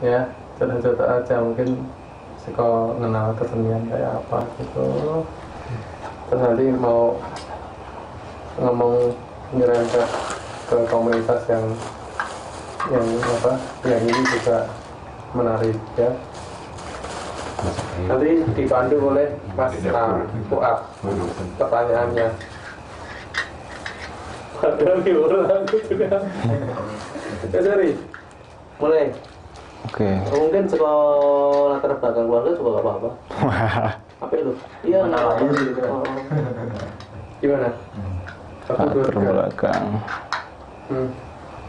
ya cerita-cerita aja mungkin sekolah kenal kesenian kayak apa gitu. Terus nanti mau ngomong nyerempet ke komunitas yang apa yang ini juga menarik ya. Nanti dipandu oleh Mas Fuad pertanyaannya. Padahal di orang aku juga. Ya sorry, mulai. Oke. Mungkin sekolah latar belakang keluarga juga gak apa-apa. Apa itu? Iya, nggak apa gitu. Gimana? Latar belakang.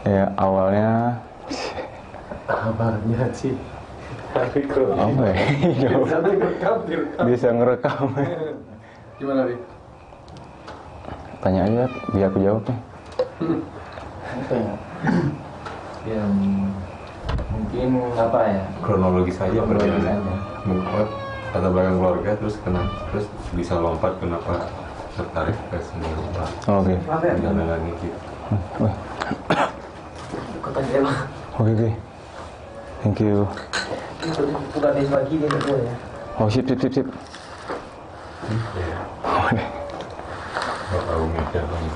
Ya awalnya Kabarnya sih. apa ya? Bisa ngerekam. Gimana Ri? Tanya aja biar aku jawab nih. Apa ya? Ya mungkin apa ya? Kronologis aja Kronologis perjalanan. aja. Mengkuat latar belakang keluarga terus bisa lompat kenapa tertarik ke seni rupa. Oke. Jalan gitu. Kota Jawa. Oke. Thank you. Bukan di lagi gitu ya. Oh sip. Ya, Oke. nggak tahu meja lagi.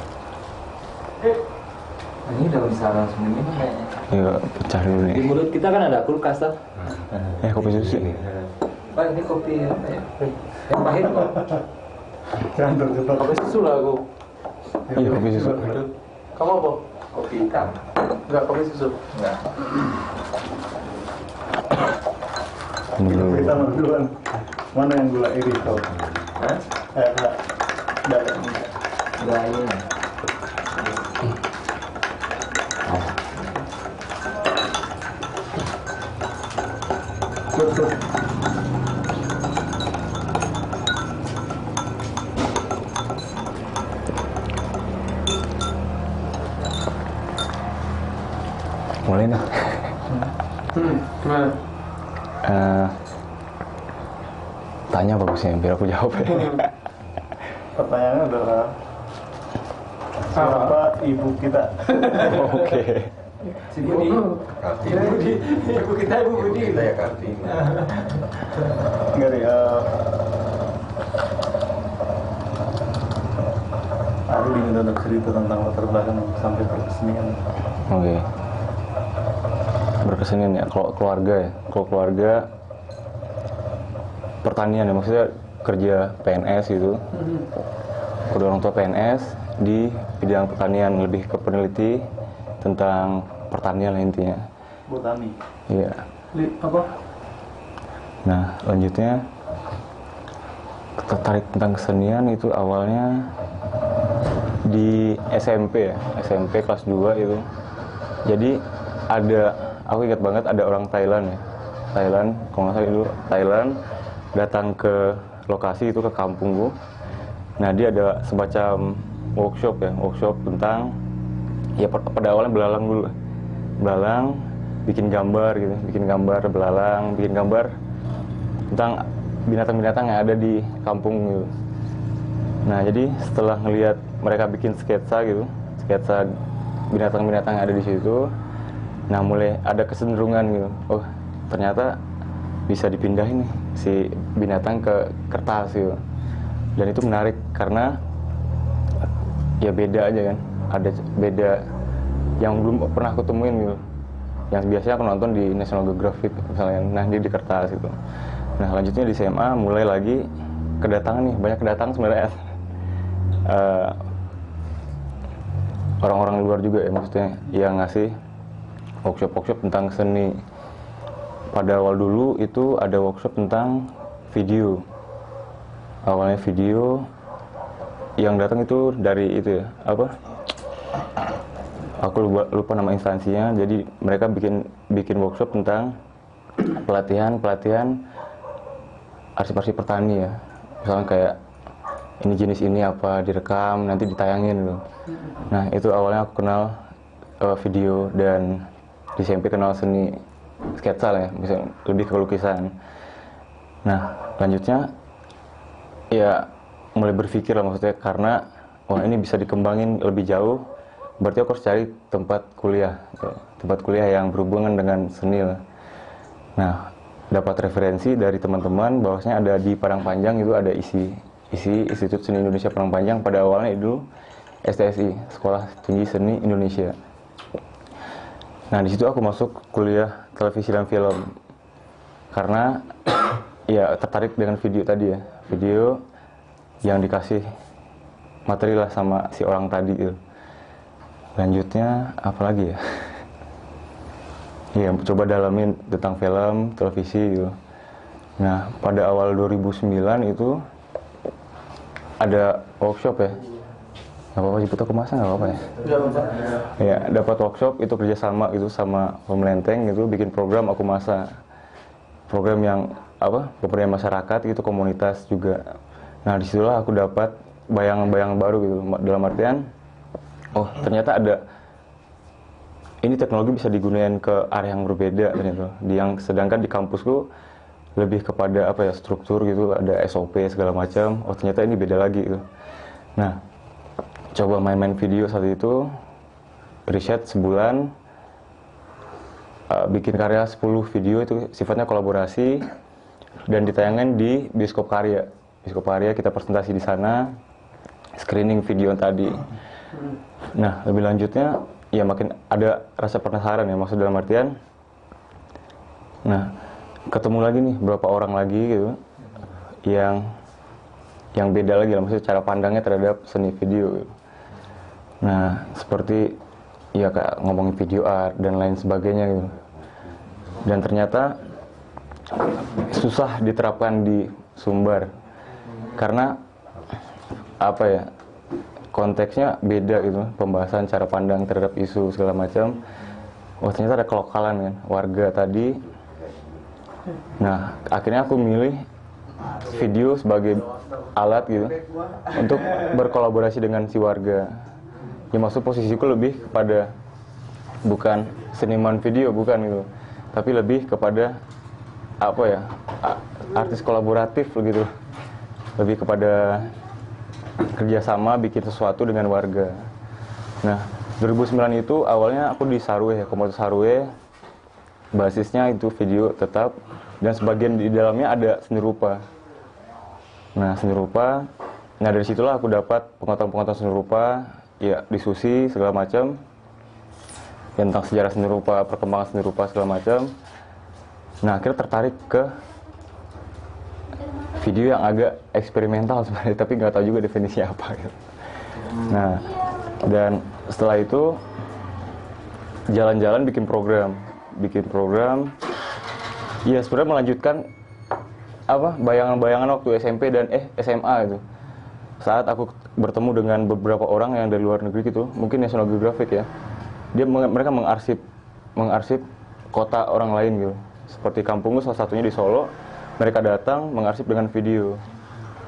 Nah, ini udah bisa langsung ini kayaknya. Ya pecah dulu Di nih. mulut kita kan ada kulkas tuh. Kopi susu. Pak ini kopi apa ya? Yang pahit kok. Kopi susu lah aku. Iya kopi susu. Kamu apa? Kopi hitam. Enggak, kopi susu. Enggak. Dulu. Kita duluan. Mana yang gula iri kau? Hah? Enggak. Enggak ini. Mulai dah. Gimana? Tanya bagusnya biar aku jawab ya. Pertanyaannya adalah siapa ibu kita? Oke. Si Budi. Kartini. Ibu kita Ibu Budi. Kita ya Kartini. Enggak deh. Aku diminta untuk cerita tentang latar belakang sampai perkesenian. Oke. Berkesenian ya. Kalau keluarga ya. Kalau keluarga pertanian ya, maksudnya kerja PNS gitu. Kedua orang tua PNS di bidang pertanian, lebih ke peneliti tentang pertanian lah intinya. Botani. Iya. Apa? Nah lanjutnya tertarik tentang kesenian itu awalnya di SMP ya, SMP kelas 2 itu. Jadi aku ingat banget ada orang Thailand ya, kalau nggak salah itu Thailand datang ke lokasi itu, ke kampungku. Nah dia ada semacam workshop tentang ya pada awalnya belalang, bikin gambar gitu, bikin gambar tentang binatang-binatang yang ada di kampung gitu. Nah jadi setelah ngelihat mereka bikin sketsa binatang-binatang yang ada di situ, nah mulai ada kecenderungan gitu, oh ternyata bisa dipindahin nih si binatang ke kertas gitu. Dan itu menarik karena ya beda aja kan, ada beda yang belum pernah aku temuin gitu, yang biasanya aku nonton di National Geographic misalnya, nah dia di kertas gitu. Nah lanjutnya di SMA mulai lagi banyak kedatangan sebenarnya. Orang-orang luar juga ya, maksudnya yang ngasih workshop tentang seni. Pada awal dulu itu ada workshop tentang video. Awalnya video, yang datang itu dari itu ya, apa? Aku lupa nama instansinya. Jadi mereka bikin workshop tentang pelatihan arsip pertani ya. Misalnya kayak ini jenis ini apa, direkam nanti ditayangin gitu. Nah itu awalnya aku kenal video, dan di SMP kenal seni sketsa lah ya, misalnya lebih ke lukisan. Nah lanjutnya ya mulai berpikir lah, maksudnya karena wah ini bisa dikembangin lebih jauh, berarti aku harus cari tempat kuliah yang berhubungan dengan seni lah. Nah, dapat referensi dari teman-teman bahwasanya ada di Padang Panjang itu ada isi Institut Seni Indonesia Padang Panjang, pada awalnya itu STSI, Sekolah Tinggi Seni Indonesia. Nah, di situ aku masuk kuliah televisi dan film karena ya tertarik dengan video tadi ya, video yang dikasih materi lah sama si orang tadi itu. Lanjutnya apa lagi ya? Ya, coba dalamin tentang film, televisi gitu. Nah, pada awal 2009 itu ada workshop ya. Gak apa-apa sebut aku masa nggak apa-apa ya. Ya, dapat workshop itu kerjasama gitu sama Pemelenteng gitu, bikin program aku masa. Program yang apa? Pemberdayaan masyarakat gitu, komunitas juga. Nah, disitulah aku dapat bayangan-bayangan baru gitu. Dalam artian, oh ternyata ada ini teknologi bisa digunakan ke area yang berbeda gitu. Sedangkan di kampusku lebih kepada apa ya, struktur gitu, ada SOP segala macam. Oh ternyata ini beda lagi gitu. Nah, coba main-main video saat itu, riset sebulan, bikin karya 10 video itu sifatnya kolaborasi dan ditayangkan di Bioskop Karya. Bioskop Karya kita presentasi di sana, screening video tadi. Nah, lebih lanjutnya ya makin ada rasa penasaran ya, maksud dalam artian, nah ketemu lagi nih beberapa orang lagi gitu yang beda lagi lah, maksudnya cara pandangnya terhadap seni video gitu. Nah seperti ya kayak ngomongin video art dan lain sebagainya gitu, dan ternyata susah diterapkan di Sumbar karena apa ya, konteksnya beda gitu, pembahasan cara pandang terhadap isu segala macam. Oh ternyata ada kelokalan kan, warga tadi. Nah akhirnya aku milih video sebagai alat gitu untuk berkolaborasi dengan si warga. Ya maksud posisiku lebih kepada bukan seniman video, bukan gitu, tapi lebih kepada apa ya, artis kolaboratif gitu, lebih kepada kerjasama bikin sesuatu dengan warga. Nah 2009 itu awalnya aku di Sarwe ya, komunitas Sarwe, basisnya itu video tetap dan sebagian di dalamnya ada seni rupa. Nah seni rupa, nah dari situlah aku dapat pengetahuan seni rupa, ya diskusi segala macam tentang sejarah seni rupa, perkembangan seni rupa segala macam. Nah akhirnya tertarik ke video yang agak eksperimental sebenarnya, tapi nggak tahu juga definisinya apa gitu. Nah, dan setelah itu jalan-jalan bikin program, ya sebenarnya melanjutkan apa bayangan-bayangan waktu SMP dan SMA itu. Saat aku bertemu dengan beberapa orang yang dari luar negeri gitu, mungkin National Geographic ya, mereka mengarsip kota orang lain gitu, seperti kampungku salah satunya di Solo. Mereka datang mengarsip dengan video.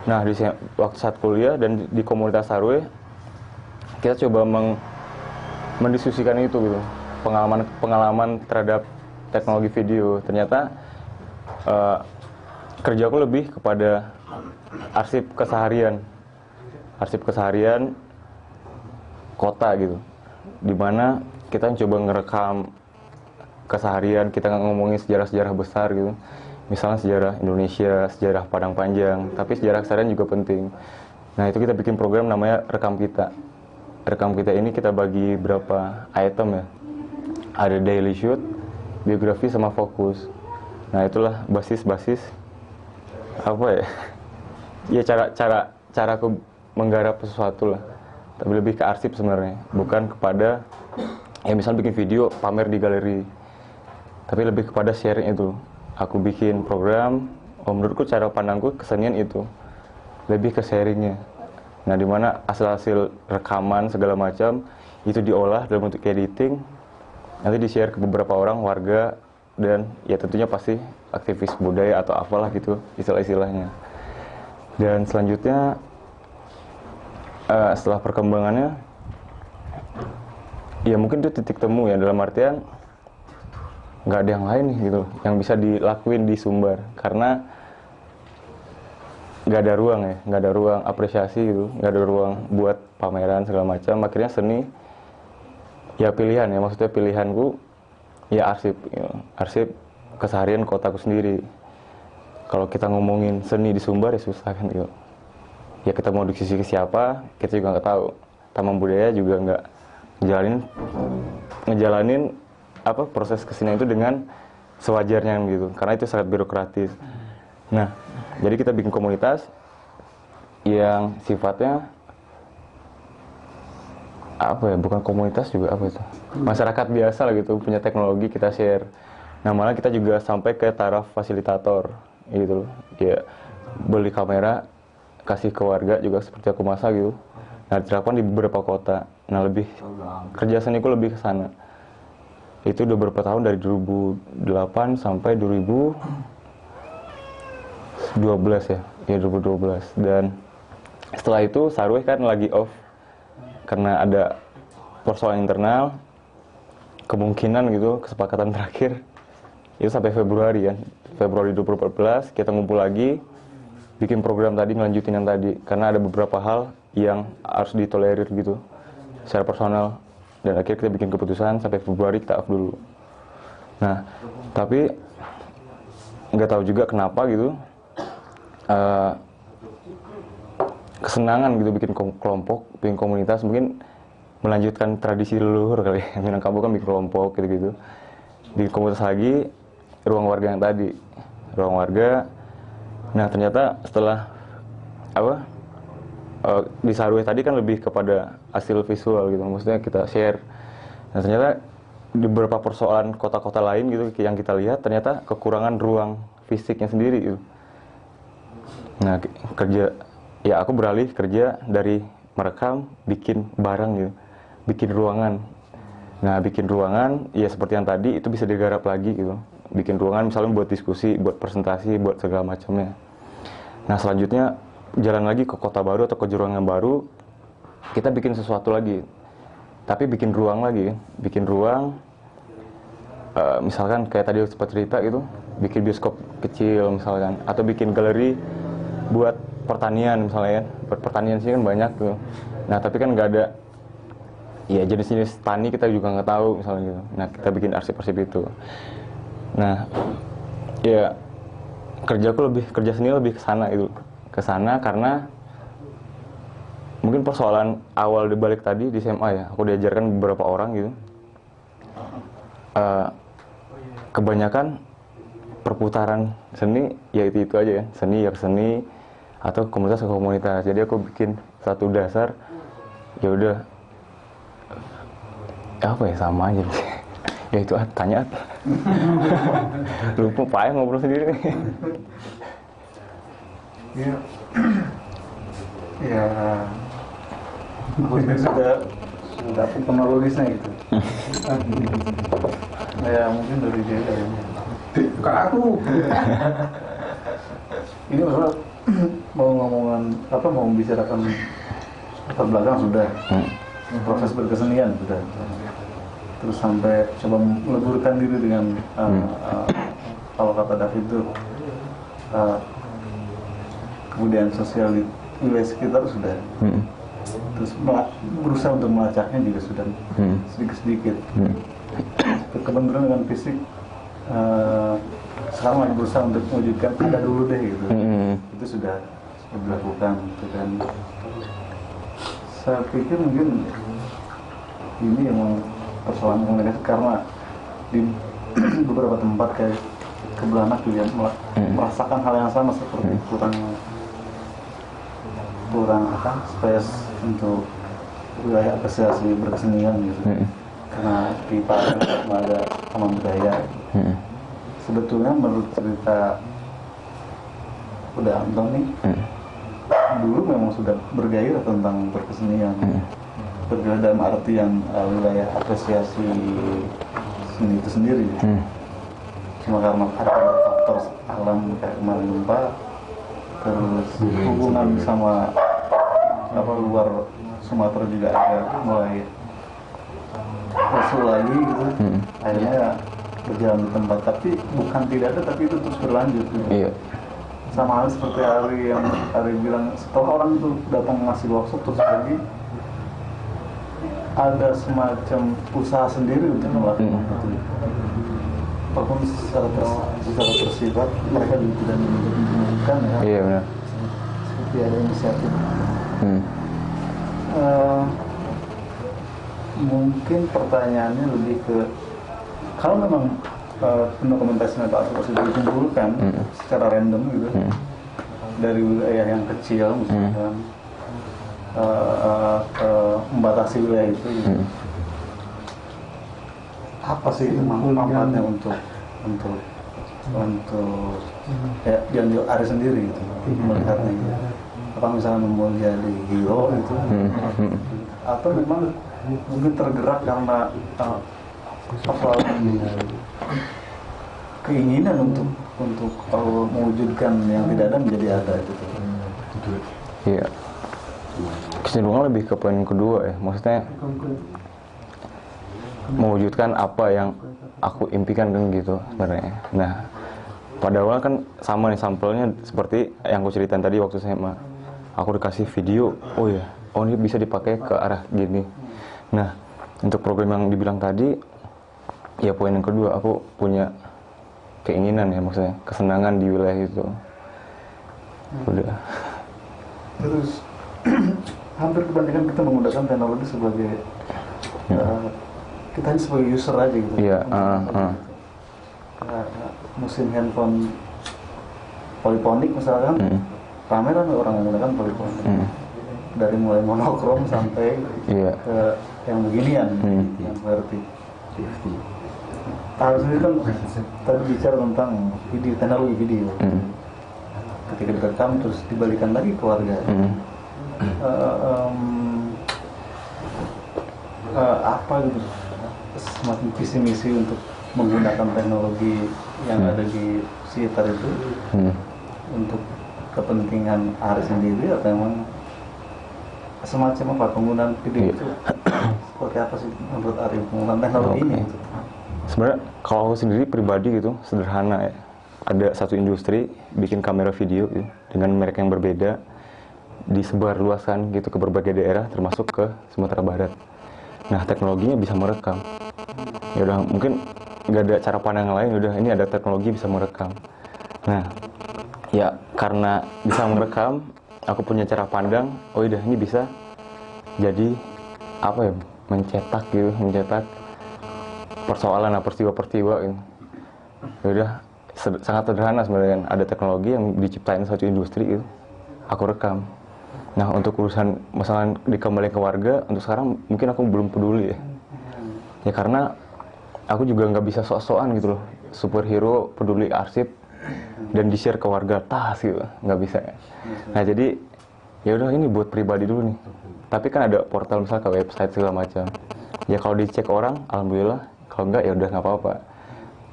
Nah, waktu saat kuliah dan di komunitas Sarwe, kita coba mendiskusikan itu gitu, pengalaman terhadap teknologi video. Ternyata kerjaku lebih kepada arsip keseharian kota gitu, dimana kita coba ngerekam keseharian, kita ngomongin sejarah-sejarah besar gitu. Misalnya sejarah Indonesia, sejarah Padang Panjang, tapi sejarah keseharian juga penting. Nah itu kita bikin program namanya Rekam Kita. Rekam Kita ini kita bagi berapa item ya. Ada daily shoot, biografi sama fokus. Nah itulah basis apa ya? Ya cara aku menggarap sesuatu lah. Tapi lebih ke arsip sebenarnya, bukan kepada ya misal bikin video pamer di galeri. Tapi lebih kepada sharing itu. Aku bikin program, menurutku cara pandangku kesenian itu lebih ke sharingnya. Nah dimana hasil rekaman segala macam itu diolah dalam bentuk editing, nanti di-share ke beberapa orang, warga, dan ya tentunya pasti aktivis budaya atau apalah gitu istilah-istilahnya. Dan selanjutnya setelah perkembangannya, ya mungkin itu titik temu ya, dalam artian nggak ada yang lain nih gitu yang bisa dilakuin di Sumbar karena nggak ada ruang apresiasi gitu, nggak ada ruang buat pameran segala macam. Akhirnya seni ya pilihan ya, maksudnya pilihanku ya arsip gitu. Arsip keseharian kotaku sendiri. Kalau kita ngomongin seni di Sumbar ya susah kan gitu. Ya kita mau diskusi ke siapa, kita juga nggak tahu. Taman budaya juga nggak ngejalanin apa proses kesenian itu dengan sewajarnya gitu, karena itu sangat birokratis. Nah, jadi kita bikin komunitas yang sifatnya apa ya, bukan komunitas juga apa itu, masyarakat biasa lah gitu, punya teknologi kita share. Nah malah kita juga sampai ke taraf fasilitator gitu loh, ya beli kamera kasih ke warga juga seperti aku masa gitu. Nah diterapkan di beberapa kota. Nah lebih kerja seniku lebih ke sana. Itu udah beberapa tahun, dari 2008 sampai 2012 ya, 2012. Dan setelah itu Sarweh kan lagi off karena ada persoalan internal, kemungkinan gitu, kesepakatan terakhir itu sampai Februari kan. Februari 2014 kita ngumpul lagi, bikin program tadi, ngelanjutin yang tadi, karena ada beberapa hal yang harus ditolerir gitu secara personal. Dan akhirnya kita bikin keputusan sampai Februari kita off dulu. Nah, tapi nggak tahu juga kenapa gitu, kesenangan gitu bikin kelompok, bikin komunitas, mungkin melanjutkan tradisi leluhur kali ya. Minangkabau kan bikin kelompok gitu-gitu. Bikin komunitas lagi, ruang warga yang tadi, ruang warga. Nah ternyata setelah apa, di Sarweh tadi kan lebih kepada hasil visual gitu, maksudnya kita share. Nah ternyata di beberapa persoalan kota-kota lain gitu yang kita lihat, ternyata kekurangan ruang fisiknya sendiri gitu. Nah kerja, ya aku beralih kerja dari merekam, bikin barang gitu, bikin ruangan. Nah bikin ruangan, ya seperti yang tadi, itu bisa digarap lagi gitu. Bikin ruangan misalnya buat diskusi, buat presentasi, buat segala macamnya. Nah selanjutnya jalan lagi ke kota baru atau ke ruangan baru, kita bikin sesuatu lagi, tapi bikin ruang lagi, bikin ruang, misalkan kayak tadi sempat cerita gitu, bikin bioskop kecil misalkan, atau bikin galeri buat pertanian misalnya ya, buat pertanian sih kan banyak tuh. Nah tapi kan nggak ada, ya jenis-jenis tani kita juga nggak tahu misalnya gitu. Nah kita bikin arsip-arsip itu. Nah ya kerja seni lebih ke sana itu. Kesana karena mungkin persoalan awal dibalik tadi di SMA ya, aku diajarkan beberapa orang gitu, kebanyakan perputaran seni ya itu aja ya, seni ya seni atau komunitas ke komunitas. Jadi aku bikin satu dasar, ya udah apa ya, sama aja ya itu tanya lupa payah ngobrol sendiri nih. Ya, ya, aku sudah kronologisnya gitu. Ya mungkin dari dia kayaknya. Bukan aku. Ini masalah mau ngomongan apa, mau membicarakan latar belakang sudah, proses berkesenian sudah, terus sampai coba meleburkan diri dengan kalau kata David itu kemudian sosial di wilayah sekitar sudah, terus berusaha untuk melacaknya juga sudah sedikit-sedikit. Kebetulan dengan fisik sekarang lagi berusaha untuk mewujudkan ada dulu deh gitu. Itu sudah dilakukan gitu kan. Saya pikir mungkin ini emang persoalan komunikasi, karena di beberapa tempat kayak Kebelanak juga merasakan hal yang sama, seperti kurang apa, space untuk wilayah apresiasi berkesenian gitu. Karena di Padang ada taman budaya. Sebetulnya menurut cerita udah Antoni, dulu memang sudah bergairah tentang berkesenian. Bergairah dalam artian wilayah apresiasi seni itu sendiri. Cuma karena ada faktor alam kayak kemarin gempa, terus hubungan sama apa luar Sumatera juga agak mulai rasul lagi gitu. Akhirnya berjalan di tempat, tapi bukan tidak ada, tapi itu terus berlanjut gitu. Iya. Sama hal seperti Ari bilang, setelah orang itu datang ngasih workshop, terus lagi ada semacam usaha sendiri untuk melakukan itu. apapun secara bersifat mereka juga tidak menunjukkan ya. Iya benar. Seperti ada inisiatif. Mungkin pertanyaannya lebih ke kalau memang dokumentasi Pak Arsul sudah dikumpulkan secara random gitu dari wilayah yang kecil misalkan membatasi wilayah itu gitu. Apa sih manfaatnya untuk ya yang Ari sendiri gitu melihatnya gitu. Apa misalnya mau jadi hero gitu atau memang mungkin tergerak karena keinginan untuk kalau mewujudkan yang tidak ada menjadi ada gitu. Iya. Kecenderungan lebih ke poin kedua ya, maksudnya mewujudkan apa yang aku impikan kan gitu sebenarnya. Nah, pada awal kan sama nih sampelnya seperti yang aku ceritain tadi waktu SMA. Aku dikasih video, oh ya, ini bisa dipakai ke arah gini. Nah, untuk program yang dibilang tadi, ya poin yang kedua, aku punya keinginan ya, maksudnya kesenangan di wilayah itu. Udah. Terus hampir kebanyakan kita menggunakan teknologi sebagai kita hanya sebagai user aja gitu. Iya. Musim handphone poliponik misalkan, ramai kan orang menggunakan poliponik. Dari mulai monokrom sampai ke yang beginian, yang vertik. Harus ini kan tadi bicara tentang video, teknologi video. Ketika direkam terus dibalikan lagi ke warga. Apa gitu semacam visi misi untuk menggunakan teknologi yang ada di sekitar itu untuk kepentingan Ari sendiri atau memang semacam apa penggunaan video itu seperti apa sih menurut Ari penggunaan teknologi ini? Sebenarnya kalau aku sendiri pribadi gitu sederhana ya, ada satu industri bikin kamera video gitu, dengan merek yang berbeda disebarluaskan gitu ke berbagai daerah termasuk ke Sumatera Barat. Nah teknologinya bisa merekam. Ya udah mungkin nggak ada cara pandang lain, udah ini ada teknologi bisa merekam. Nah ya karena bisa merekam, aku punya cara pandang, oh udah ini bisa jadi apa ya, mencetak persoalan peristiwa-peristiwa gitu. Ya udah sangat sederhana sebenarnya, ada teknologi yang diciptain satu industri gitu, aku rekam. Nah untuk urusan masalah dikembalikan ke warga, untuk sekarang mungkin aku belum peduli ya. Ya karena aku juga nggak bisa sok-sokan gitu loh, superhero peduli arsip dan di-share ke warga tas gitu, nggak bisa. Nah jadi ya udah ini buat pribadi dulu nih. Tapi kan ada portal misalnya ke website segala macam. Ya kalau dicek orang, alhamdulillah. Kalau enggak ya udah nggak apa-apa.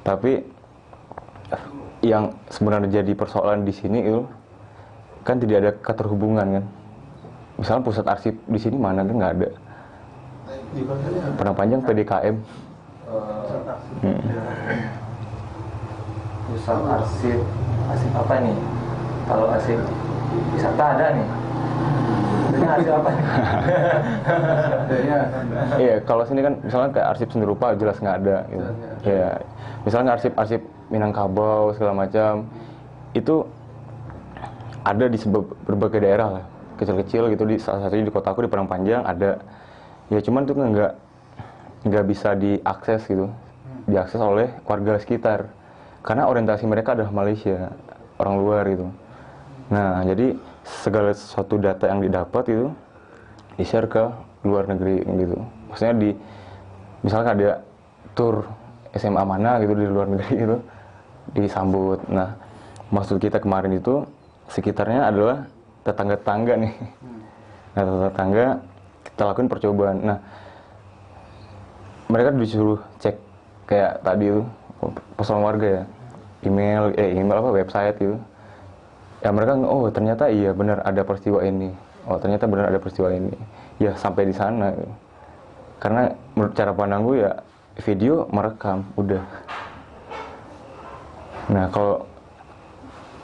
Tapi yang sebenarnya jadi persoalan di sini itu kan tidak ada keterhubungan kan. Misalnya pusat arsip di sini mana kan nggak ada. Padang Panjang PDKM. Pusat arsip apa nih? Kalau arsip wisata ada nih. Ini arsip apa nih? Iya, kalau sini kan misalnya kayak arsip seni rupa jelas nggak ada. Gitu. Ya, misalnya arsip Minangkabau segala macam itu ada di berbagai daerah lah, kecil-kecil gitu, di salah satunya di kotaku di Padang Panjang ada. Ya cuman itu nggak bisa diakses gitu, diakses oleh warga sekitar karena orientasi mereka adalah Malaysia, orang luar gitu. Nah jadi segala sesuatu data yang didapat itu di-share ke luar negeri gitu. Maksudnya misalnya ada tur SMA mana gitu di luar negeri gitu disambut. Nah maksud kita kemarin itu sekitarnya adalah tetangga-tetangga nih. Nah tetangga kita lakukan percobaan. Nah mereka disuruh cek kayak tadi itu persoalan warga ya, email apa website gitu. Ya mereka oh ternyata iya benar ada peristiwa ini. Oh ternyata benar ada peristiwa ini. Ya sampai di sana. Gitu. Karena menurut cara pandang gue ya video merekam udah. Nah kalau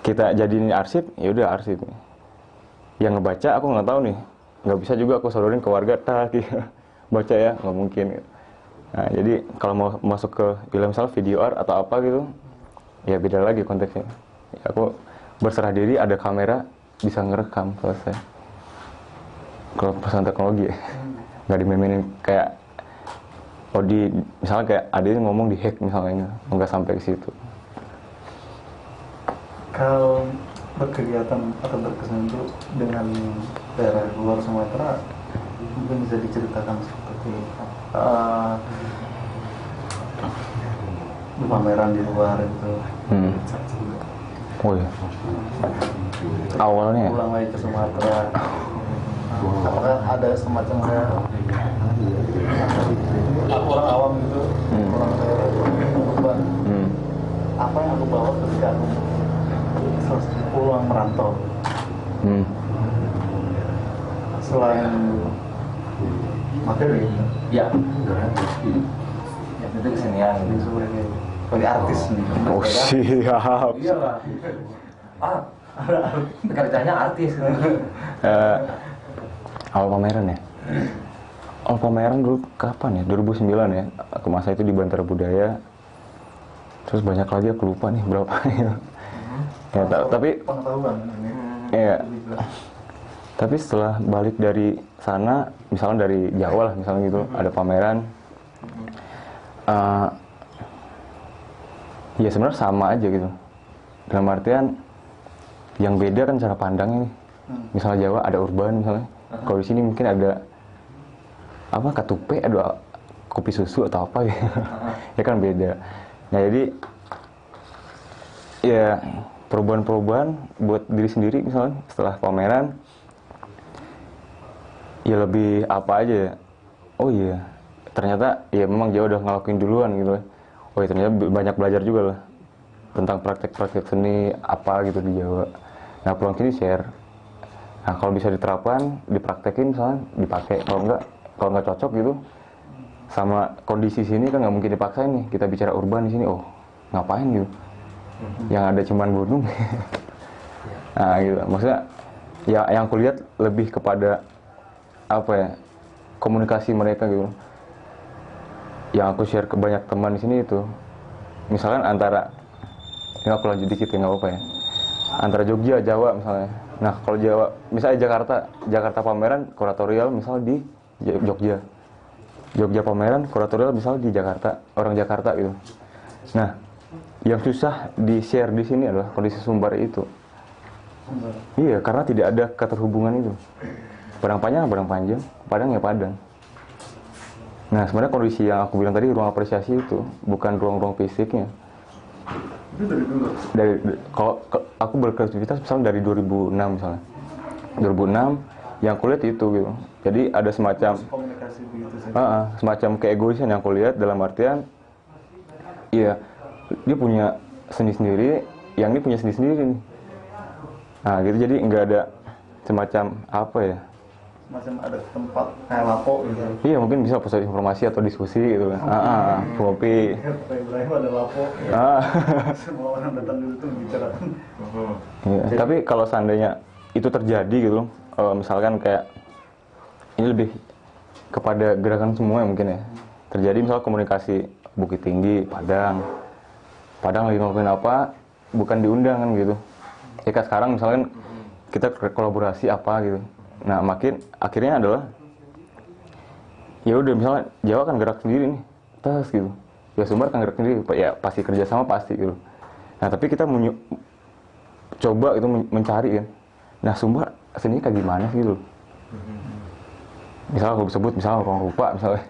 kita jadiin arsip ya udah arsip. Yang ngebaca aku nggak tahu nih. Nggak bisa juga aku sodorin ke warga gitu. Baca ya nggak mungkin. Gitu. Nah, jadi kalau mau masuk ke misalnya video art atau apa gitu, ya beda lagi konteksnya. Ya, aku berserah diri, ada kamera, bisa ngerekam, selesai. Kalau pesan teknologi ya, nggak dimainin kayak, misalnya kayak ada yang ngomong di hack misalnya, nggak sampai ke situ. Kalau berkegiatan atau berkesan itu dengan daerah luar Sumatera, mungkin bisa diceritakan seperti pameran di luar itu. Oh iya. Awalnya Pulang lagi ke Sumatera. Apakah ada semacam kayak orang awam gitu, orang daerah urban. Apa yang aku bawa ketika aku selesai pulang merantau? Selain materi, Ya. Itu kesenian gitu. sebagai artis nih. oh siap. Iyalah. Kerjanya artis. Awal pameran ya? Awal pameran dulu kapan ya? 2009 ya? Aku masa itu di Bantara Budaya. Terus banyak lagi aku lupa nih berapa ya. Ya, tapi Pengetahuan ini. ya. Tapi setelah balik dari sana, misalnya dari Jawa lah, misalnya gitu, ada pameran. Ya sebenarnya sama aja gitu. Dalam artian yang beda kan cara pandangnya nih. Misalnya Jawa ada urban misalnya. Kalau di sini mungkin ada apa katupe, ada kopi susu atau apa gitu. Ya kan beda. Nah jadi ya perubahan-perubahan buat diri sendiri misalnya setelah pameran ya lebih apa aja ya. Oh iya, ternyata ya memang Jawa udah ngelakuin duluan gitu. Oh iya, ternyata banyak belajar juga lah tentang praktek-praktek seni apa gitu di Jawa. Nah pulang sini share. Nah kalau bisa diterapkan, dipraktekin misalnya, dipakai. Kalau nggak cocok gitu sama kondisi sini kan nggak mungkin dipaksain nih. Kita bicara urban di sini, oh ngapain gitu? Yang ada cuman gunung. Nah gitu. Maksudnya ya yang aku lihat lebih kepada apa ya, komunikasi mereka gitu. Yang aku share ke banyak teman di sini itu, misalkan antara, ini aku lanjut dikit ya nggak apa ya, antara Jogja, Jawa misalnya. Nah kalau Jawa, misalnya Jakarta pameran kuratorial misalnya di Jogja pameran kuratorial misalnya di Jakarta, orang Jakarta gitu. Nah yang susah di share di sini adalah kondisi Sumbar itu. Iya, karena tidak ada keterhubungan itu. Padang panjang, Padang ya Padang. Nah sebenarnya kondisi yang aku bilang tadi, ruang apresiasi itu bukan ruang-ruang fisiknya. Itu dari dulu. Kalau aku berkreativitas misalnya dari 2006 misalnya. 2006 yang kulihat itu gitu. Jadi ada semacam Komunikasi begitu sih. semacam keegoisan yang aku lihat, dalam artian iya, dia punya seni sendiri, yang ini punya seni sendiri nih. Nah gitu, jadi nggak ada semacam apa ya, Macam ada tempat kayak lapo gitu. iya mungkin bisa pusat informasi atau diskusi gitu kan. Kopi. Pak Ibrahim ada lapo. Semua orang datang dulu tuh membicarakan. Iya. Tapi kalau seandainya itu terjadi gitu, misalkan kayak ini lebih kepada gerakan semua mungkin ya. Terjadi misalnya komunikasi Bukit Tinggi, Padang lagi ngelakuin apa, bukan diundang kan gitu. Ya kan sekarang misalkan kita kolaborasi apa gitu. Nah akhirnya adalah ya udah, misalnya Jawa kan gerak sendiri nih, tas gitu. Ya Sumbar kan gerak sendiri, ya pasti kerjasama pasti gitu. Nah tapi kita coba itu mencari kan. Nah Sumbar seninya kayak gimana sih gitu. Misalnya kalau disebut misalnya ruang rupa misalnya,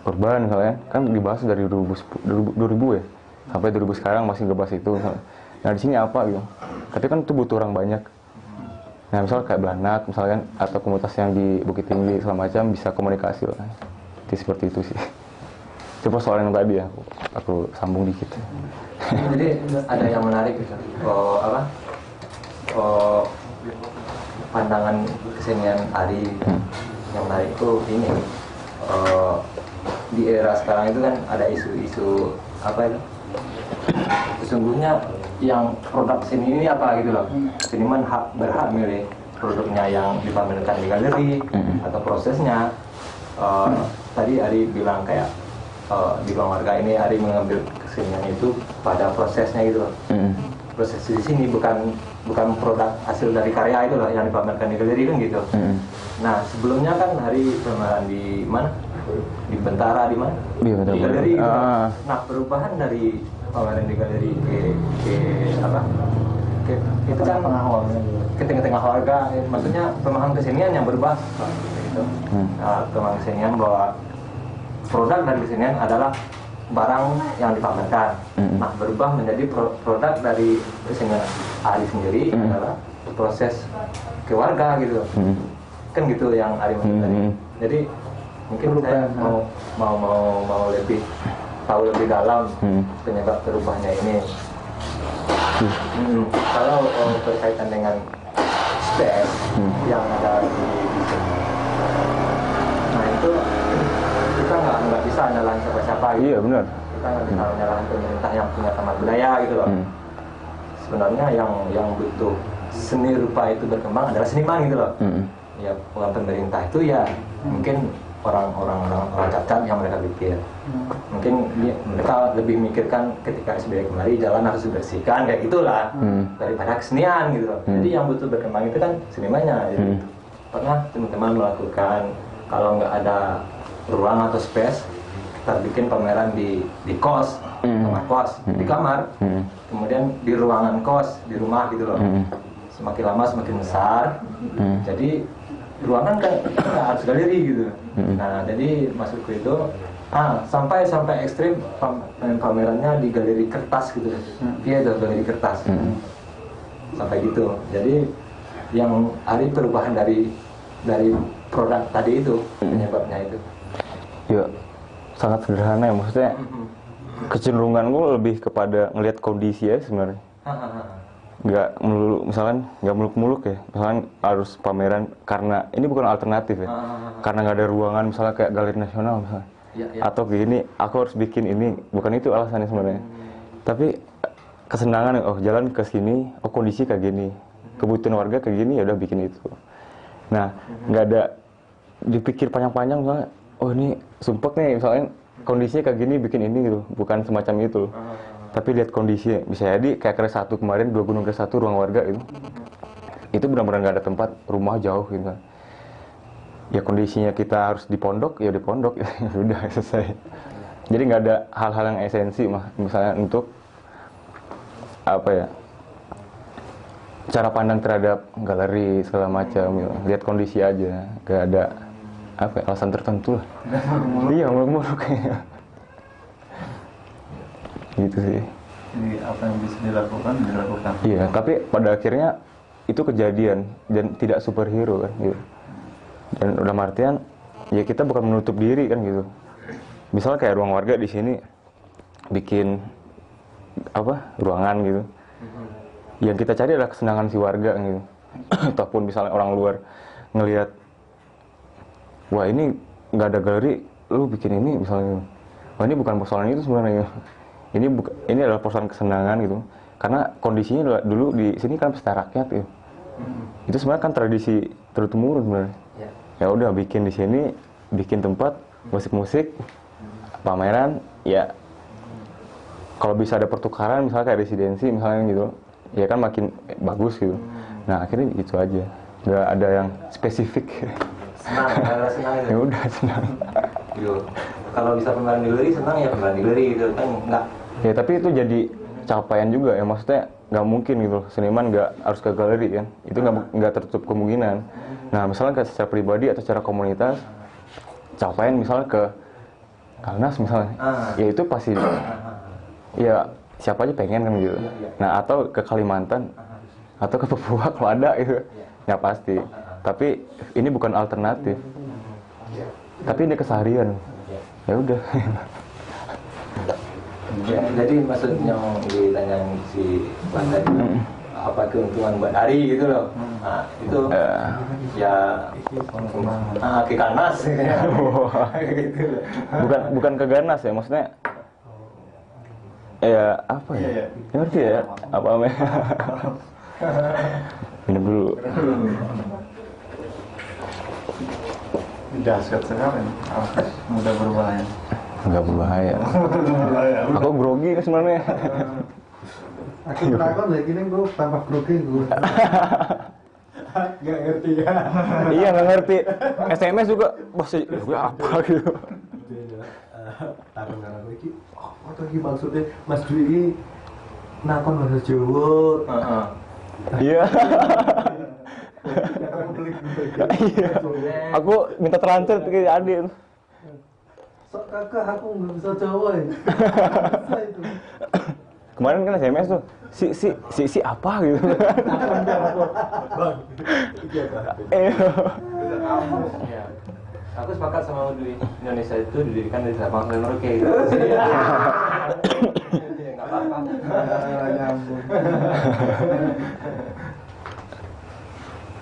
urban misalnya, kan dibahas dari 2000 ya sampai 2000 sekarang masih ngebahas itu misalnya. Nah di sini apa gitu. Tapi kan itu butuh orang banyak. Nah misalnya kayak Blanak misalkan, atau komunitas yang di Bukit Tinggi segala macam bisa komunikasi lah. Jadi seperti itu sih. Coba soal yang tadi ya, aku sambung dikit. Jadi ada yang menarik gitu. Pandangan kesenian tari yang menarik itu ini. Di era sekarang itu kan ada isu-isu apa itu? Sesungguhnya yang produk seni ini apa gitu loh. Seniman berhak milih produknya yang dipamerkan di galeri atau prosesnya. tadi Ari bilang kayak di ruang warga ini Ari mengambil kesenian itu pada prosesnya gitu loh. Proses di sini bukan produk hasil dari karya itu loh yang dipamerkan di galeri kan gitu. Nah sebelumnya kan Ari pameran di mana? Di Bentara di mana? Di galeri. Gitu. Nah perubahan dari pameran di galeri ke apa? Itu kan ke tengah-tengah warga. Maksudnya pemahaman kesenian yang berubah. Gitu. Nah, pemahaman kesenian bahwa produk dari kesenian adalah barang yang dipamerkan. Nah berubah menjadi produk dari kesenian Ari sendiri adalah proses ke warga gitu. Kan gitu yang Ari maksud tadi. Jadi mungkin saya mau lebih tahu lebih dalam penyebab berubahnya ini. Kalau berkaitan dengan space yang ada di sini, nah itu kita nggak bisa nyalahin siapa-siapa gitu. Iya benar. Kita nggak bisa nyalahin pemerintah yang punya taman budaya gitu loh. Sebenarnya yang butuh seni rupa itu berkembang adalah seniman gitu loh. Ya bukan pemerintah itu ya mungkin orang cacat yang mereka pikir. Mungkin mereka lebih mikirkan ketika SBY kemari jalan harus dibersihkan kayak gitulah daripada kesenian gitu loh. Jadi yang butuh berkembang itu kan senimannya. Jadi pernah teman-teman melakukan kalau nggak ada ruang atau space kita bikin pameran di kos, kamar kos, di kamar, kemudian di ruangan kos, di rumah gitu loh. Semakin lama semakin besar, jadi ruangan kan harus galeri gitu. Nah jadi maksudku itu sampai ekstrim pamerannya di galeri kertas gitu. Iya itu galeri kertas. Sampai gitu. Jadi yang hari perubahan dari produk tadi itu penyebabnya itu. Ya sangat sederhana ya, maksudnya kecenderunganku lebih kepada ngelihat kondisi ya sebenarnya. Nggak melulu, misalkan nggak muluk-muluk ya, misalkan harus pameran karena ini bukan alternatif ya, karena nggak ada ruangan misalnya kayak Galeri Nasional misalnya, atau gini aku harus bikin ini, bukan itu alasannya sebenarnya. Tapi kesenangan, oh jalan ke sini, oh kondisi kayak gini, kebutuhan warga kayak gini, ya udah bikin itu. Nah nggak ada dipikir panjang-panjang misalnya, oh ini sumpek nih misalnya kondisinya kayak gini bikin ini gitu, bukan semacam itu. Tapi lihat kondisinya, bisa jadi kayak Kres 1 kemarin, 2 Gunung Kres 1 ruang warga itu benar-benar nggak ada tempat, rumah jauh gitu kan. Ya kondisinya kita harus di pondok, ya di pondok, ya udah selesai. Jadi nggak ada hal-hal yang esensi misalnya untuk apa ya, cara pandang terhadap galeri segala macam, gitu. Lihat kondisi aja, nggak ada apa ya, alasan tertentu lah. Iya muluk-muluk kayaknya. Gitu sih. Jadi apa yang bisa dilakukan. Iya, tapi pada akhirnya itu kejadian dan tidak superhero kan gitu. Dan udah artian ya kita bukan menutup diri kan gitu. Misalnya kayak ruang warga di sini bikin apa ruangan gitu. Yang kita cari adalah kesenangan si warga gitu. Ataupun misalnya orang luar ngelihat, wah ini nggak ada galeri, lu bikin ini misalnya. Wah ini bukan persoalan itu sebenarnya. Ini adalah persoalan kesenangan gitu. Karena kondisinya dulu di sini kan pesta rakyat gitu. Itu sebenarnya kan tradisi turun-temurun sebenarnya. Ya udah bikin di sini, bikin tempat musik-musik, pameran, ya kalau bisa ada pertukaran misalnya kayak residensi misalnya gitu, ya kan makin bagus gitu. Nah akhirnya gitu aja, nggak ada yang spesifik. Senang Ya udah senang. Gitu. Kalau bisa pameran di galeri senang ya pameran di galeri gitu kan enggak. Ya tapi itu jadi capaian juga ya, maksudnya nggak mungkin gitu seniman nggak harus ke galeri kan, itu nggak tertutup kemungkinan. Nah misalnya secara pribadi atau secara komunitas, capaian misalnya ke Kalnas misalnya, ya itu pasti ya siapa aja pengen kan gitu. Nah atau ke Kalimantan atau ke Papua kalau ada gitu, ya pasti. Tapi ini bukan alternatif, tapi ini keseharian. Ya udah. Ya, jadi maksudnya yang ditanyain si Bang tadi, apa keuntungan buat Ari gitu loh. Nah, itu ya ke Kalnas gitu. Bukan ke ganas ya, maksudnya ya apa ya? Ngerti ya? Apa namanya? Minum dulu. Dahsyat sekali. Mudah berbahaya. Nggak berbahaya. Aku grogi sebenarnya. Aku takut lagi nih gue tambah grogi gue. Nggak ngerti ya. Iya nggak ngerti. SMS juga, bos gue apa gitu. Takut nggak lagi. Oh, lagi maksudnya Mas Dwi ini nakon bahasa Jawa. Iya. Iya. Aku minta transfer ke adik. Sok kakak aku nggak bisa Jawa ya. Bisa itu. Kemarin kan SMS tuh, si apa gitu. Bang. Ya. Aku sepakat sama Dwi. Indonesia itu didirikan dari Sabang sampai Merauke. Jadi nggak apa-apa. Nyambung.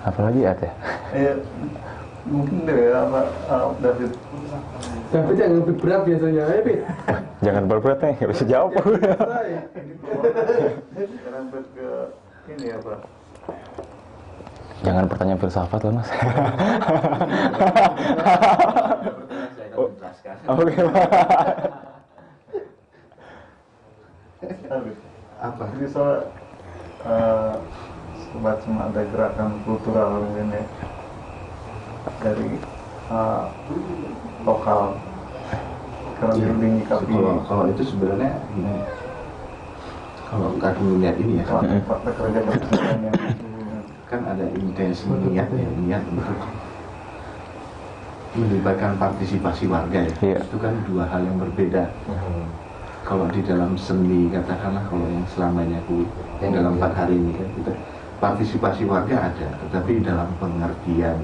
Apalagi ya teh? Mungkin deh apa David. Tapi yang lebih berat biasanya, David. Jangan berat nih, nggak bisa jawab. Sekarang ke ini apa? Jangan pertanyaan filsafat lah mas. Oke. Apa? Jadi soal semacam ada gerakan kultural mungkin ya dari lokal karena menyikapi Kalau itu sebenarnya gini, kalau aku melihat ini ya, pekerja yang kan ada intensi niat ya, niat untuk melibatkan partisipasi warga ya. Iya. Itu kan dua hal yang berbeda. Kalau di dalam seni katakanlah, kalau yang selama ini aku yang dalam 4 hari ini kan kita partisipasi warga ada, tetapi dalam pengertian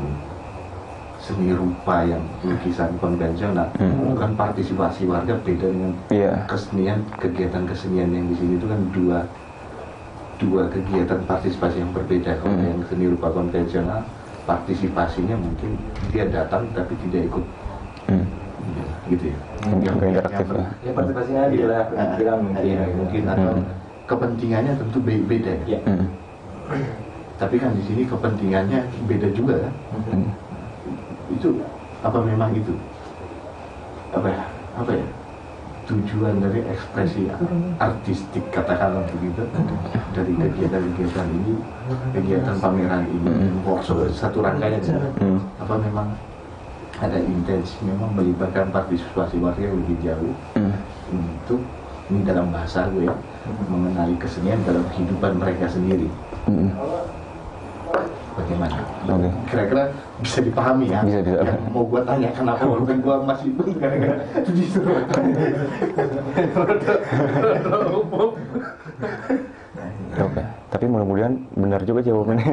seni rupa yang lukisan konvensional, bukan partisipasi warga, beda dengan kesenian, kegiatan kesenian yang di sini itu kan dua kegiatan partisipasi yang berbeda. Kalau yang seni rupa konvensional, partisipasinya mungkin dia datang tapi tidak ikut, gitu ya. Yang interaktif ya. Ya partisipasinya di wilayah pikiran mungkin atau kepentingannya tentu beda ya. Tapi kan di sini kepentingannya beda juga kan. Itu apa memang itu apa ya tujuan dari ekspresi artistik katakanlah begitu dari kegiatan ini, kegiatan pameran ini, workshop satu rangkaian apa memang ada intensi memang melibatkan partisipasi warga yang lebih jauh untuk ini dalam bahasa gue ya, mengenali kesenian dalam kehidupan mereka sendiri. Bagaimana? Okay. Kira-kira bisa dipahami ya? Bisa. Ya, mau gua tanya kenapa walaupun gua masih gara-gara disuruh. Oke. Tapi mudah-mudahan benar juga jawabannya.